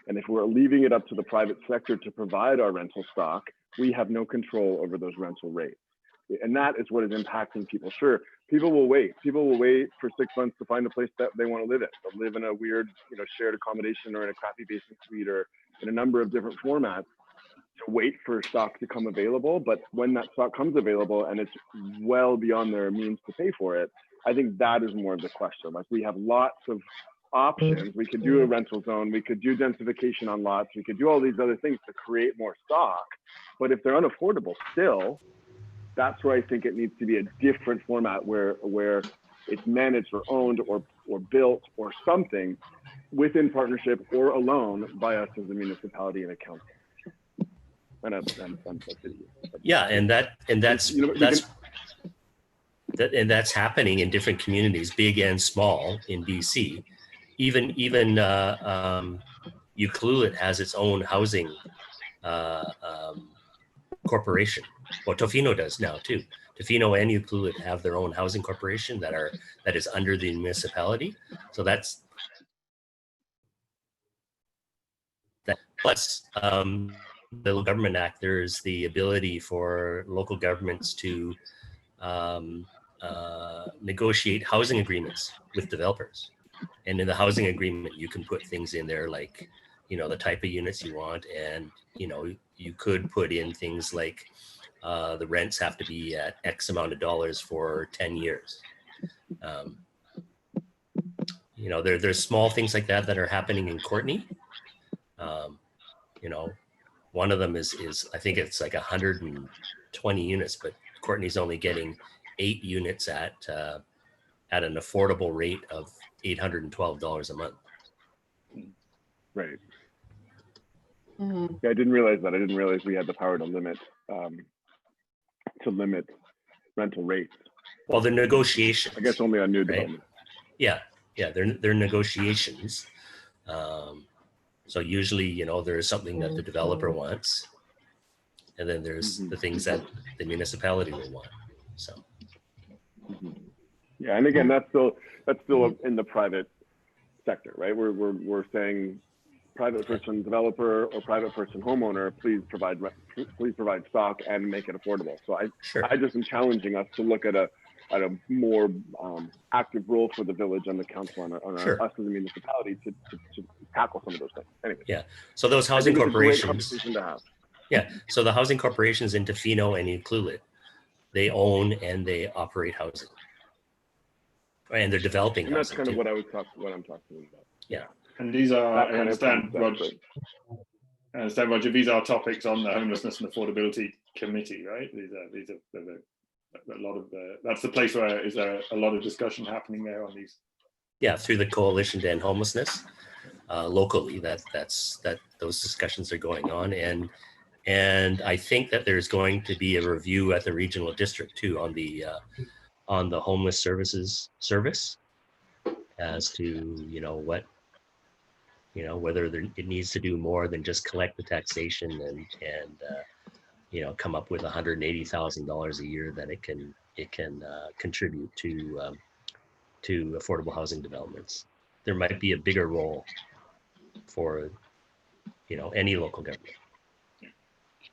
And if we're leaving it up to the private sector to provide our rental stock, we have no control over those rental rates. And that is what is impacting people. Sure, people will wait. People will wait for 6 months to find a place that they want to live in. They'll live in a weird, shared accommodation or in a crappy basement suite or in a number of different formats to wait for stock to come available. But when that stock comes available and it's well beyond their means to pay for it, I think that is more of the question. Like, we have lots of options. We could do a rental zone. We could do densification on lots. We could do all these other things to create more stock. But if they're unaffordable still, That's where I think it needs to be a different format where it's managed or owned or built or something within partnership or alone by us as a municipality and a council. And a city. Yeah, and that's You know, that's happening in different communities, big and small, in BC. Even Ucluelet has its own housing corporation. Well, Tofino does now too. Tofino and Ucluelet have their own housing corporation that is under the municipality. So that's that. Plus, the Local Government Act, there's the ability for local governments to negotiate housing agreements with developers. And in the housing agreement, you can put things in there like, you know, the type of units you want. And, you know, you could put in things like the rents have to be at X amount of dollars for 10 years. You know, there's small things like that are happening in Courtenay. You know, one of them is I think it's like 120 units, but Courtenay's only getting 8 units at an affordable rate of $812 a month. right. Mhm. Yeah, I didn't realize that. I didn't realize we had the power to limit rental rates. Well, the negotiations. I guess only on new Right. development. Yeah, they're negotiations. So usually, you know, there's something that the developer wants, and then there's the things that the municipality will want. So Yeah, and again, that's still in the private sector, right? We're saying private person developer or private person homeowner, please provide stock and make it affordable. So sure. I just am challenging us to look at a more active role for the village and the council on Sure. us as a municipality to tackle some of those things. Anyway, Yeah. So those I housing think it's a great corporations. conversation to have. Yeah. So the housing corporations in Tofino and Ucluelet, they own and they operate housing, and they're developing And that's housing kind of too. what I'm talking about. Yeah. And these are, That I kind of understand, concept, Roger, these are topics on the Homelessness and Affordability Committee, right? These are a lot of that's the place where is there a lot of discussion happening there on these. Yeah, through the Coalition to End Homelessness, locally, those discussions are going on, and I think that there's going to be a review at the regional district too on the homeless services service, as to whether it needs to do more than just collect the taxation and come up with $180,000 a year that it can contribute to affordable housing developments. There might be a bigger role for any local government.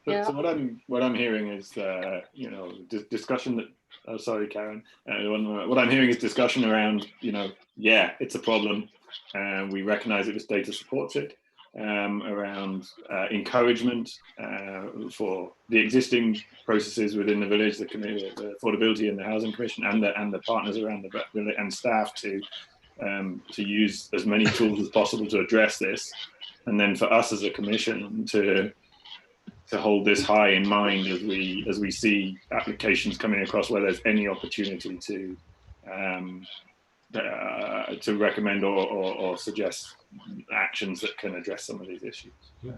Yeah. So what I'm hearing is discussion that. Oh, sorry, Karen. What I'm hearing is discussion around it's a problem, and we recognise that this data supports it. Around encouragement for the existing processes within the village, the community, the affordability and the housing commission, and the partners around the village and staff to use as many tools as possible to address this, and then for us as a commission to hold this high in mind as we see applications coming across where there's any opportunity to recommend or suggest actions that can address some of these issues. Yeah.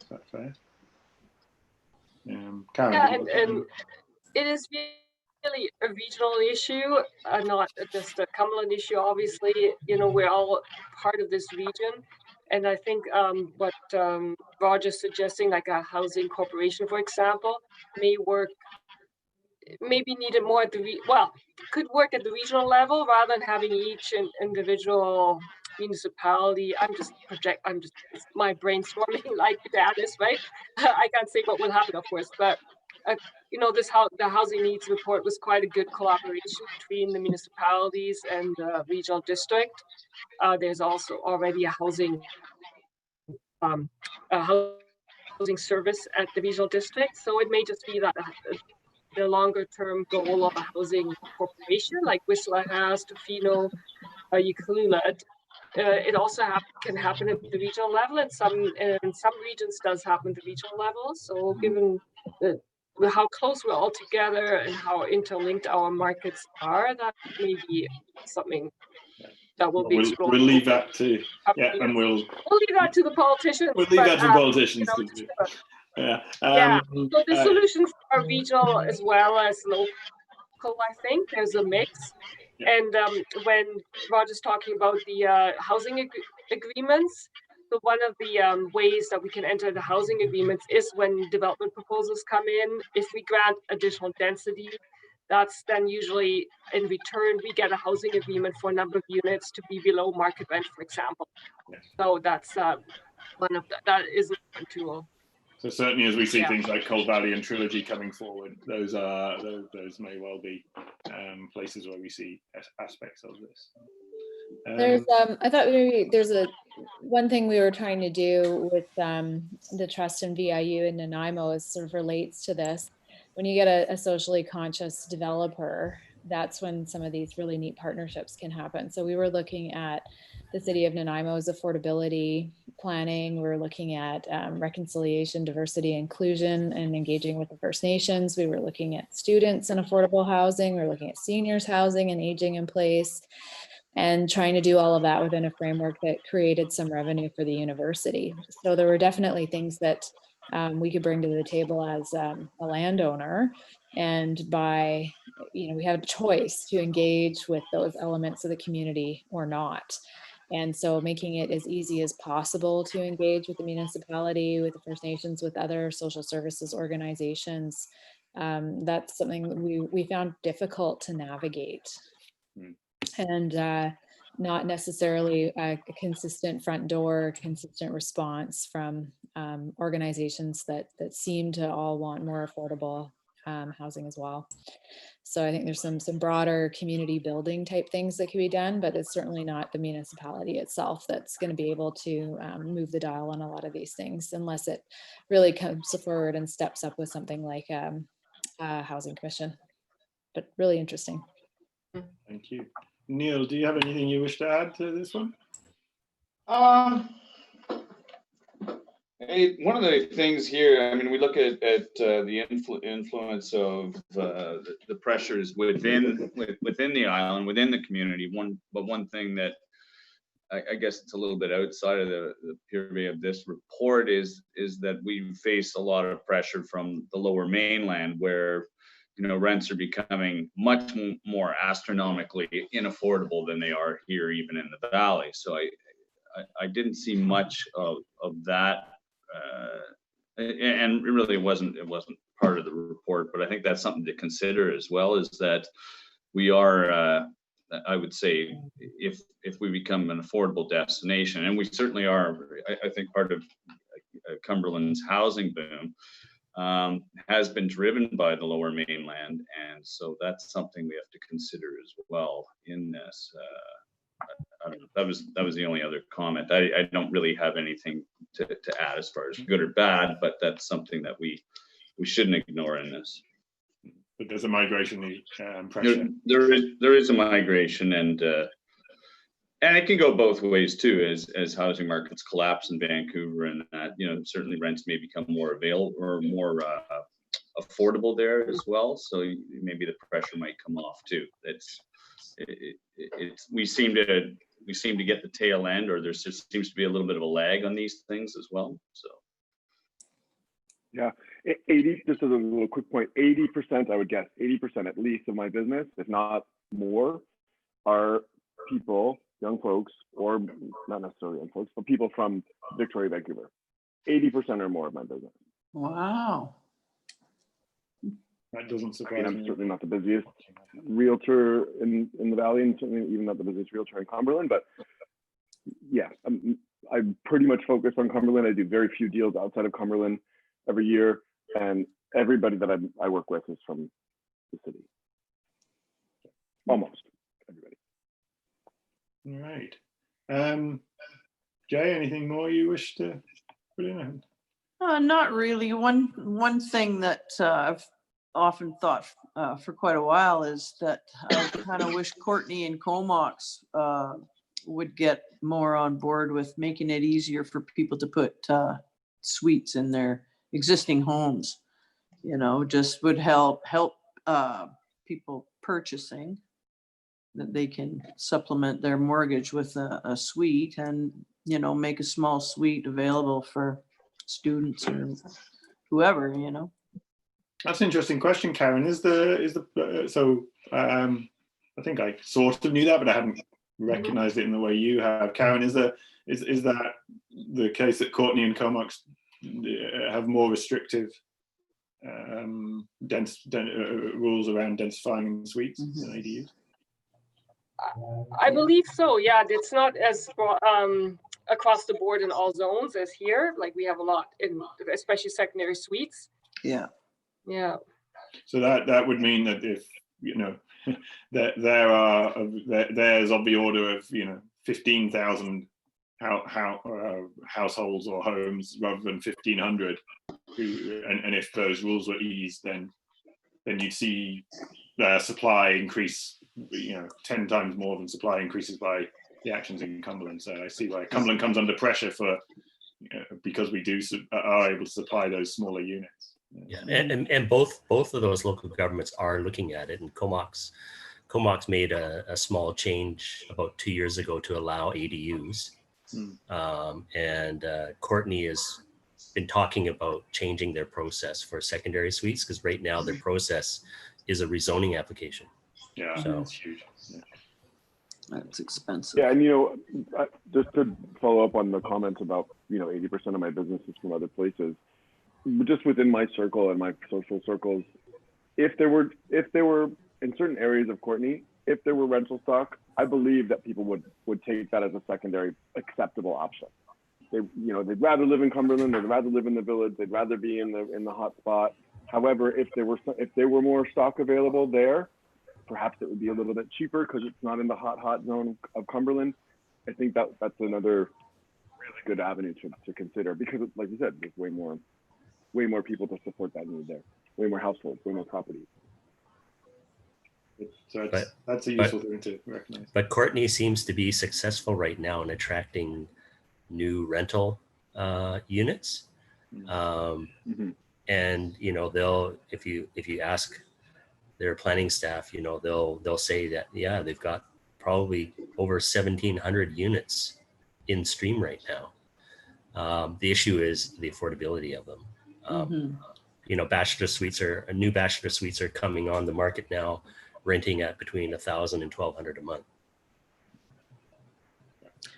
Is that fair? Karen, Yeah, and it is really a regional issue, not just a Cumberland issue. Obviously, we're all part of this region. And I think what Roger's suggesting, like a housing corporation, for example, maybe needed more at could work at the regional level rather than having each individual municipality. My brainstorming like that is, right? I can't say what will happen, of course, but the housing needs report was quite a good collaboration between the municipalities and the regional district. There's also already a housing service at the regional district, so it may just be that the longer term goal of a housing corporation like Whistler has, Tofino, Ucluelet. It also can happen at the regional level, and some regions does happen at the regional level. So given the how close we're all together and how interlinked our markets are, that may be something that will be explored. We'll leave that to, Yeah, and we'll leave that to the politicians. leave that to politicians you know, to do. Yeah. Yeah, so the solutions are regional as well as local, I think. There's a mix. Yeah. And when Roger's talking about the housing agreements, so one of the ways that we can enter the housing agreements is when development proposals come in. If we grant additional density, that's then usually in return, we get a housing agreement for a number of units to be below market rent, for example. Yes. So that's one of that is a tool. So certainly, as we see Yeah. things like Cold Valley and Trilogy coming forward, those may well be places where we see aspects of this. There's I thought maybe there's one thing we were trying to do with the trust in VIU and Nanaimo is sort of relates to this. When you get a socially conscious developer, that's when some of these really neat partnerships can happen. So we were looking at the city of Nanaimo's affordability planning. We're looking at reconciliation, diversity, inclusion, and engaging with the First Nations. We were looking at students and affordable housing. We're looking at seniors housing and aging in place, and trying to do all of that within a framework that created some revenue for the university. So there were definitely things that we could bring to the table as a landowner, and by, we have a choice to engage with those elements of the community or not. And so making it as easy as possible to engage with the municipality, with the First Nations, with other social services organizations, that's something we found difficult to navigate. And not necessarily a consistent front door, consistent response from organizations that seem to all want more affordable housing as well. So I think there's some broader community building type things that can be done, but it's certainly not the municipality itself that's going to be able to move the dial on a lot of these things, unless it really comes forward and steps up with something like a housing commission. But really interesting. Thank you. Neil, do you have anything you wish to add to this one? One of the things here, I mean, we look at the influence of the pressures within the island, within the community. One thing that I guess it's a little bit outside of the purview of this report is that we face a lot of pressure from the Lower Mainland, where rents are becoming much more astronomically unaffordable than they are here, even in the valley. So I didn't see much of that, and really it wasn't part of the report. But I think that's something to consider as well. Is that we are, I would say, if we become an affordable destination, and we certainly are. I think part of Cumberland's housing boom has been driven by the Lower Mainland, and so that's something we have to consider as well in this. I don't know, that was the only other comment. I don't really have anything to add as far as good or bad, but that's something that we shouldn't ignore in this. But there's a migration pressure. There is a migration, and it can go both ways too, as housing markets collapse in Vancouver, and that certainly rents may become more available or more affordable there as well. So maybe the pressure might come off too. We seem to get the tail end, or there just seems to be a little bit of a lag on these things as well. So yeah, 80. Just as a little quick point, 80%, I would guess 80% at least of my business, if not more, are people, young folks, or not necessarily young folks, but people from Victoria, Vancouver. 80% or more of my business. Wow. That doesn't surprise I'm me. certainly not the busiest realtor in the valley, and certainly even not the busiest realtor in Cumberland, but yeah, I'm pretty much focused on Cumberland. I do very few deals outside of Cumberland every year, and everybody that I work with is from the city. Almost everybody. All right. Jay, anything more you wish to put in? Not really. One thing that I've often thought for quite a while is that I kind of wish Courtney and Comox would get more on board with making it easier for people to put suites in their existing homes. you know, just would help people purchasing, that they can supplement their mortgage with a suite and, you know, make a small suite available for students or whoever, you know. That's an interesting question, Karen. I think I sort of knew that, but I hadn't recognized it in the way you have. Karen, is that the case that Courtenay and Comox have more restrictive rules around densifying suites than ADUs? I believe so. Yeah, it's not as across the board in all zones as here. Like we have a lot in, especially secondary suites. Yeah. Yeah. So that would mean that if, you know, there's of the order of, you know, 15,000 households or homes rather than 1,500, and if those rules were eased, then you'd see supply increase, you know, 10 times more than supply increases by the actions in Cumberland. So I see why Cumberland comes under pressure for, you know, because we are able to supply those smaller units. Yeah, and both of those local governments are looking at it, and Comox made a small change about 2 years ago to allow ADUs, and Courtenay has been talking about changing their process for secondary suites, because right now their process is a rezoning application. Yeah, so that's huge. Yeah. That's expensive. Yeah, and you know, just to follow up on the comments about, you know, 80% of my business is from other places. Just within my circle and my social circles, if there were in certain areas of Courtenay, if there were rental stock, I believe that people would take that as a secondary acceptable option. They'd rather live in Cumberland, they'd rather live in the village, they'd rather be in the hot spot. However, if there were more stock available there, perhaps it would be a little bit cheaper because it's not in the hot zone of Cumberland. I think that's another really good avenue to consider, because like you said, there's way more people to support that need there, way more households, way more properties. So that's a useful thing to recognize. But Courtenay seems to be successful right now in attracting new rental units. And, you know, they'll, if you ask their planning staff, you know, they'll say that, yeah, they've got probably over 1,700 units in stream right now. The issue is the affordability of them. You know, new bachelor suites are coming on the market now, renting at between $1,000 and $1,200 a month.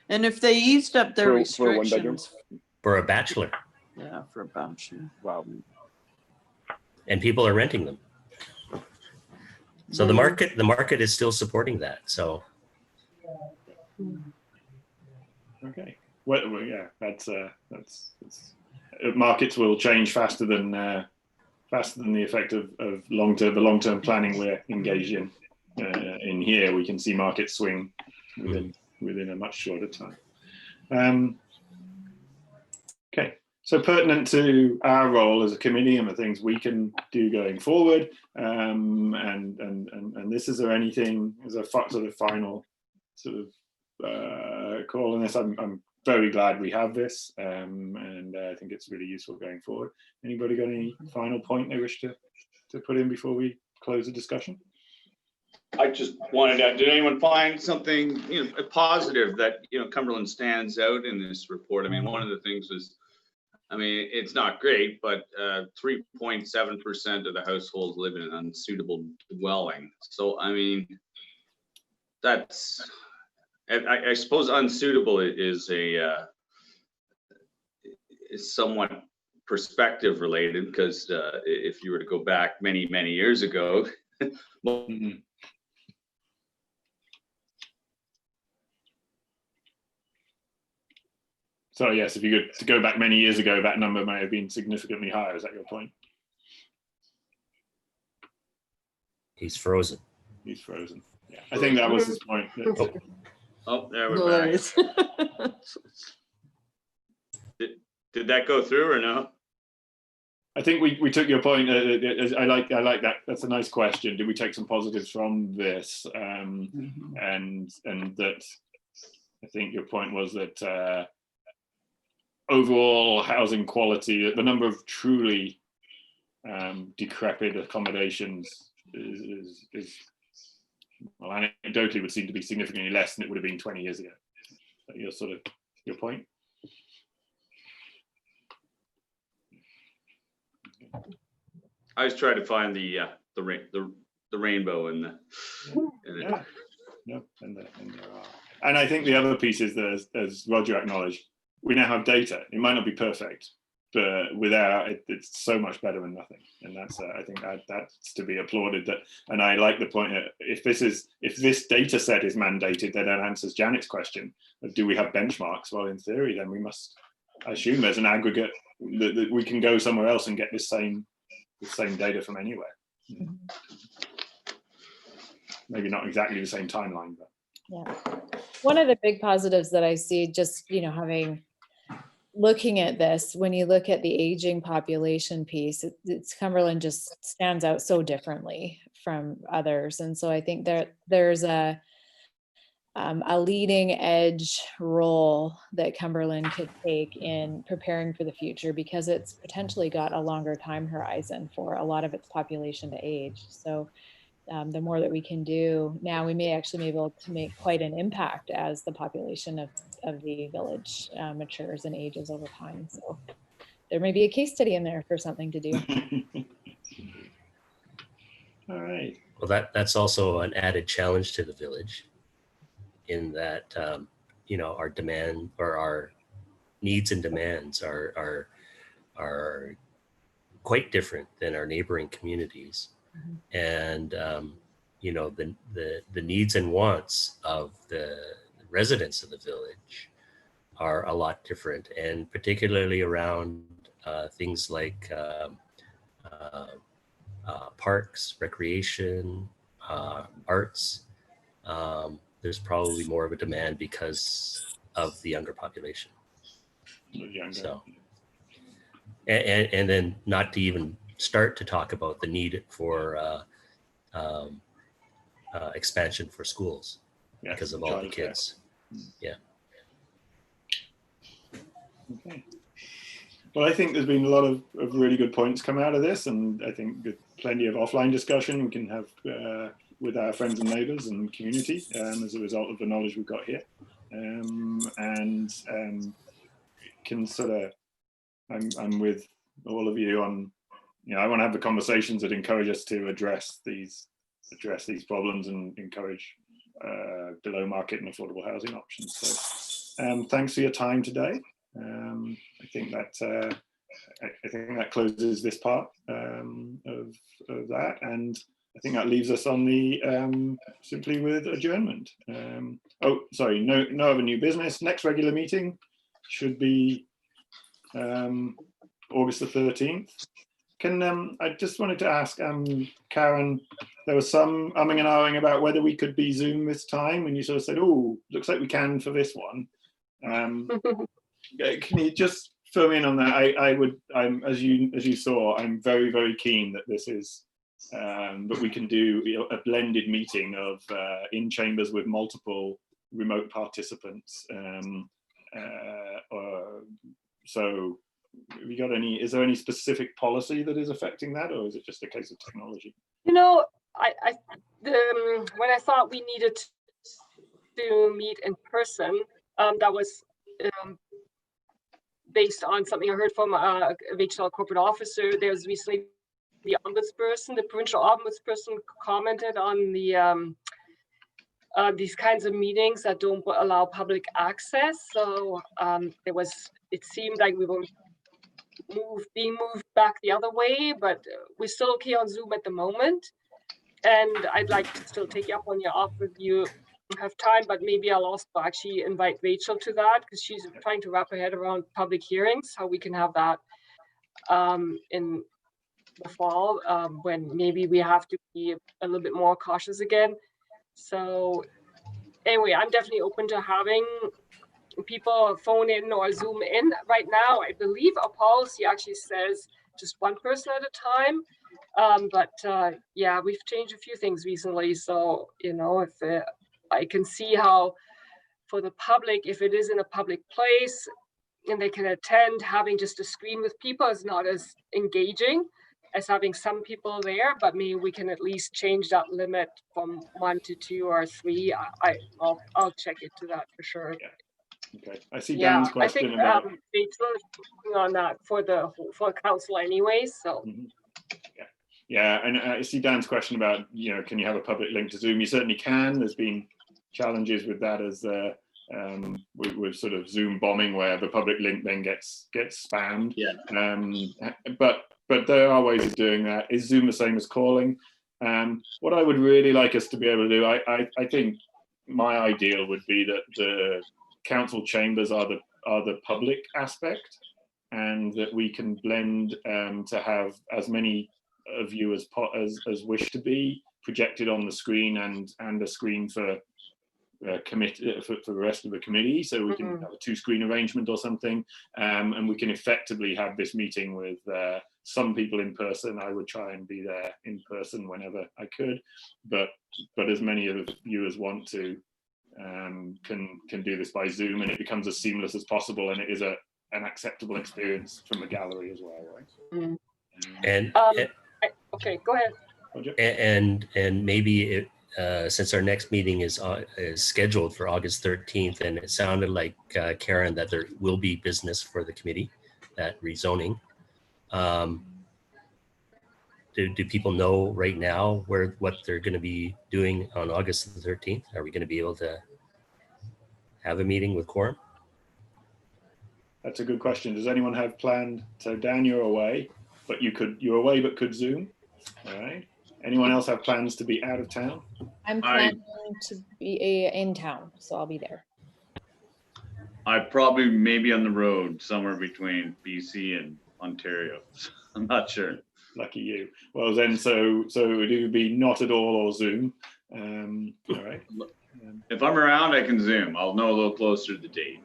And if they eased up their For a one-bedroom? restrictions. For a bachelor. Yeah, for a bachelor. Wow. And people are renting them. So the market is still supporting that. So. Okay. Well, yeah, that's markets will change faster than the effect of the long-term planning we're engaged in. In here, we can see markets swing within a much shorter time. Okay. So pertinent to our role as a committee and the things we can do going forward, and this, is there anything as a sort of final sort of call on this? I'm very glad we have this, and I think it's really useful going forward. Anybody got any final point they wish to put in before we close the discussion? I just wanted to, did anyone find something, you know, positive that, you know, Cumberland stands out in this report? I mean, one of the things was, I mean, it's not great, but 3.7% of the households live in an unsuitable dwelling. So, I mean, that's, I suppose unsuitable is is somewhat perspective related, because if you were to go back many years ago, well, So yes, if you could to go back many years ago, that number may have been significantly higher. Is that your point? He's frozen. He's frozen. Yeah, I think that was his point. oh, there we're back. Did that go through or no? I think we took your point. I like that. That's a nice question. Did we take some positives from this? And that I think your point was that overall housing quality, the number of truly decrepit accommodations is well, anecdotally would seem to be significantly less than it would have been 20 years ago. Your point? I was trying to find the rainbow in the. Yeah. No, and there are. And I think the other piece is that, as Roger acknowledged, we now have data. It might not be perfect, but without it, it's so much better than nothing. And that's I think that's to be applauded. That, and I like the point that if this data set is mandated, then that answers Janet's question of do we have benchmarks? Well, in theory, then we must assume there's an aggregate that we can go somewhere else and get the same data from anywhere. Mhm. Maybe not exactly the same timeline, but. Yeah. One of the big positives that I see, just, looking at this, when you look at the aging population piece, it's Cumberland just stands out so differently from others. And so I think that there's a leading edge role that Cumberland could take in preparing for the future, because it's potentially got a longer time horizon for a lot of its population to age. So the more that we can do now, we may actually be able to make quite an impact as the population of the village matures and ages over time. So there may be a case study in there for something to do. All right. Well, that's also an added challenge to the village, in that our demand, or our needs and demands are quite different than our neighboring communities. Mhm. And the needs and wants of the residents of the village are a lot different, and particularly around things like parks, recreation, arts. There's probably more of a demand because of the younger population. Younger. So, and then not to even start to talk about the need for expansion for schools, Yes, because of all the childcare. kids. Yeah. Okay. Well, I think there's been a lot of really good points come out of this, and I think plenty of offline discussion we can have with our friends and neighbours and community as a result of the knowledge we've got here. Can sort of, I'm with all of you on, I want to have the conversations that encourage us to address these problems and encourage below market and affordable housing options. So thanks for your time today. I think that closes this part of that, and I think that leaves us on the simply with adjournment. Oh, sorry, no other new business. Next regular meeting should be August the 13th. I just wanted to ask Karen, there was some umming and ahhing about whether we could be Zoom this time, and you sort of said, oh, looks like we can for this one. Can you just fill me in on that? I'm as you saw, I'm very, very keen that this is that we can do a blended meeting of in chambers with multiple remote participants. So have you got any, is there any specific policy that is affecting that, or is it just a case of technology? When I thought we needed to meet in person, that was based on something I heard from a VHL corporate officer. There's recently the ombudsperson, the provincial ombudsperson, commented on the these kinds of meetings that don't allow public access. So it seemed like we were being moved back the other way, but we're still okay on Zoom at the moment. And I'd like to still take you up on your offer if you have time, but maybe I'll also actually invite Rachel to that, because she's trying to wrap her head around public hearings, how we can have that in the fall, when maybe we have to be a little bit more cautious again. So anyway, I'm definitely open to having people phone in or Zoom in. Right now, I believe our policy actually says just one person at a time. Yeah, we've changed a few things recently. So, if I can see how for the public, if it is in a public place and they can attend, having just a screen with people is not as engaging. as having some people there, but maybe we can at least change that limit from 1 to 2 or 3. I'll check into that for sure. Okay, I see Yeah, Dan's I question think about. Rachel is working on that for council anyway. So Mhm. Yeah, and I see Dan's question about, can you have a public link to Zoom? You certainly can. There's been challenges with that as with sort of Zoom bombing, where the public link then gets spammed. Yeah. But there are ways of doing that. Is Zoom the same as calling? What I would really like us to be able to do, I think my ideal would be that the council chambers are the public aspect, and that we can blend to have as many of you as wish to be projected on the screen, and a screen for the rest of the committee, so we can have a 2-screen arrangement or something, and we can effectively have this meeting with some people in person. I would try and be there in person whenever I could, but as many of you as want to can do this by Zoom, and it becomes as seamless as possible, and it is an acceptable experience from the gallery as well, right? And okay, go ahead. Roger? and maybe since our next meeting is scheduled for August 13th, and it sounded like Karen that there will be business for the committee, that rezoning. Do people know right now what they're going to be doing on August the 13th? Are we going to be able to have a meeting with quorum? That's a good question. Does anyone have planned? So Dan, you're away, but you're away but could Zoom. All right. Anyone else have plans to be out of town? I'm planning to be in town, so I'll be there. I probably maybe on the road somewhere between BC and Ontario. I'm not sure. Lucky you. Well then, so it would either be not at all or Zoom. All right. If I'm around, I can Zoom. I'll know a little closer to the date.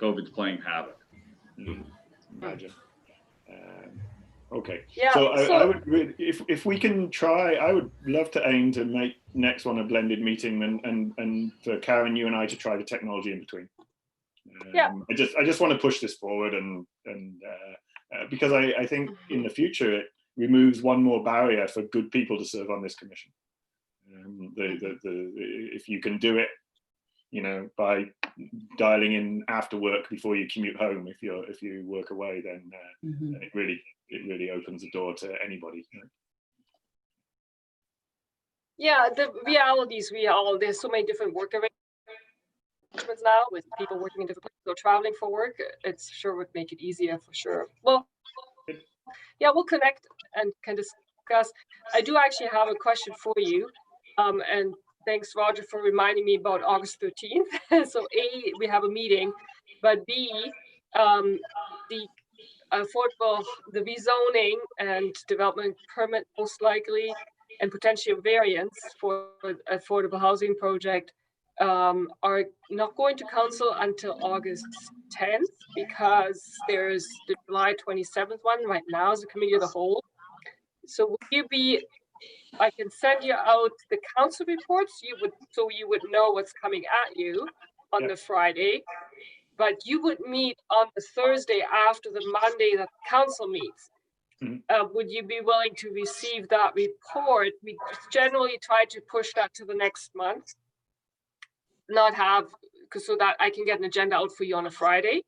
COVID's playing havoc. Imagine. Okay. Yeah, So I would, if we can try, I would love to aim to make next one a blended meeting, and for Karen, you and I to try the technology in between. Yeah. I just want to push this forward, and because I think in the future it removes one more barrier for good people to serve on this commission. If you can do it, by dialing in after work before you commute home, if you work away, then it really opens the door to anybody. Yeah, the reality is there's so many different work arrangements now, with people working in different places or traveling for work. It's sure would make it easier for sure. Well, yeah, we'll connect and can discuss. I do actually have a question for you, and thanks, Roger, for reminding me about August 13th. So A, we have a meeting, but B, the rezoning and development permit, most likely, and potential variance for affordable housing project are not going to council until August 10th, because there's the July 27th one right now as a committee of the whole. So would I can send you out the council reports, so you would know what's coming at you on the Friday, but you would meet on the Thursday after the Monday that the council meets. Would you be willing to receive that report? We generally try to push that to the next month, so that I can get an agenda out for you on a Friday.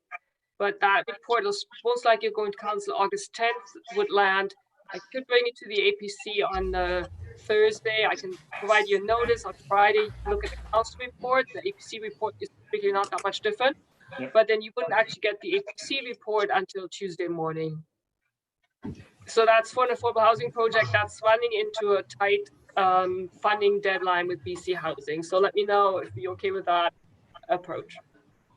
But that report is most likely going to council August 10th, would land. I could bring it to the APC on the Thursday. I can provide you a notice on Friday. You can look at the council report. The APC report is really not that much different, but then you wouldn't actually get the APC report until Tuesday morning. So that's for an affordable housing project that's running into a tight funding deadline with BC Housing. So let me know if you're okay with that approach.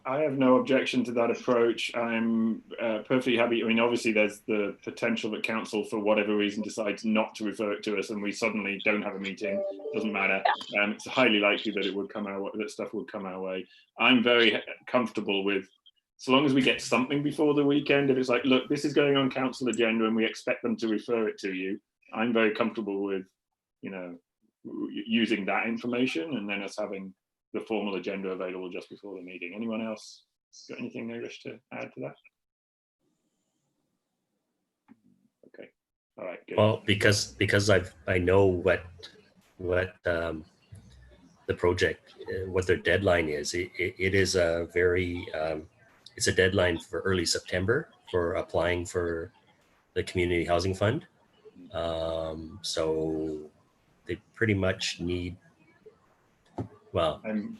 I have no objection to that approach. I'm perfectly happy. I mean, obviously, there's the potential that council, for whatever reason, decides not to refer it to us, and we suddenly don't have a meeting. Doesn't matter. It's highly likely that it would come our way, that stuff would come our way. I'm very comfortable with, so long as we get something before the weekend. If it's like, look, this is going on council agenda, and we expect them to refer it to you, I'm very comfortable with, using that information, and then us having the formal agenda available just before the meeting. Anyone else got anything they wish to add to that? Okay. All right, good. Well, because I know what the project, what their deadline is. It is a very it's a deadline for early September for applying for the community housing fund. So they pretty much need, well, I'm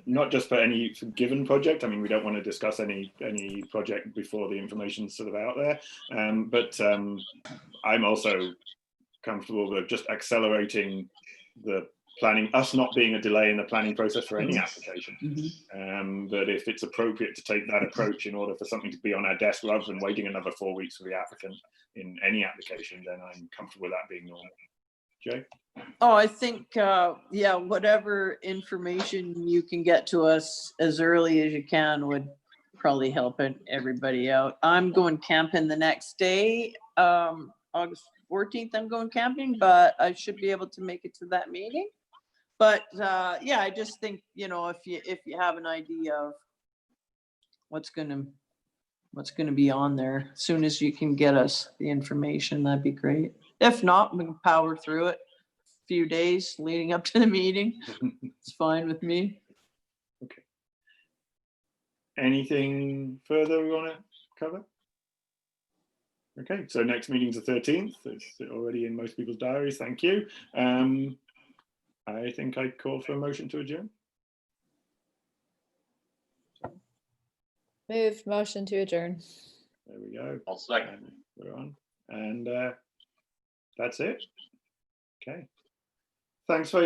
not just for any given project. I mean, we don't want to discuss any project before the information's sort of out there. But I'm also comfortable with just accelerating the planning, us not being a delay in the planning process for any application. But if it's appropriate to take that approach in order for something to be on our desk rather than waiting another 4 weeks for the applicant in any application, then I'm comfortable with that being normal. Jay? Oh, I think, yeah, whatever information you can get to us as early as you can would probably help everybody out. I'm going camping the next day, August 14th, I'm going camping, but I should be able to make it to that meeting. But yeah, I just think, you know, if you have an idea of what's gonna be on there, as soon as you can get us the information, that'd be great. If not, we can power through it. Few days leading up to the meeting. It's fine with me. Okay. Anything further we want to cover? Okay, so next meeting's the 13th. It's already in most people's diaries. Thank you. I think I call for a motion to adjourn. Motion to adjourn. There we go. I'll second. We're on. And that's it. Okay. Thanks very much.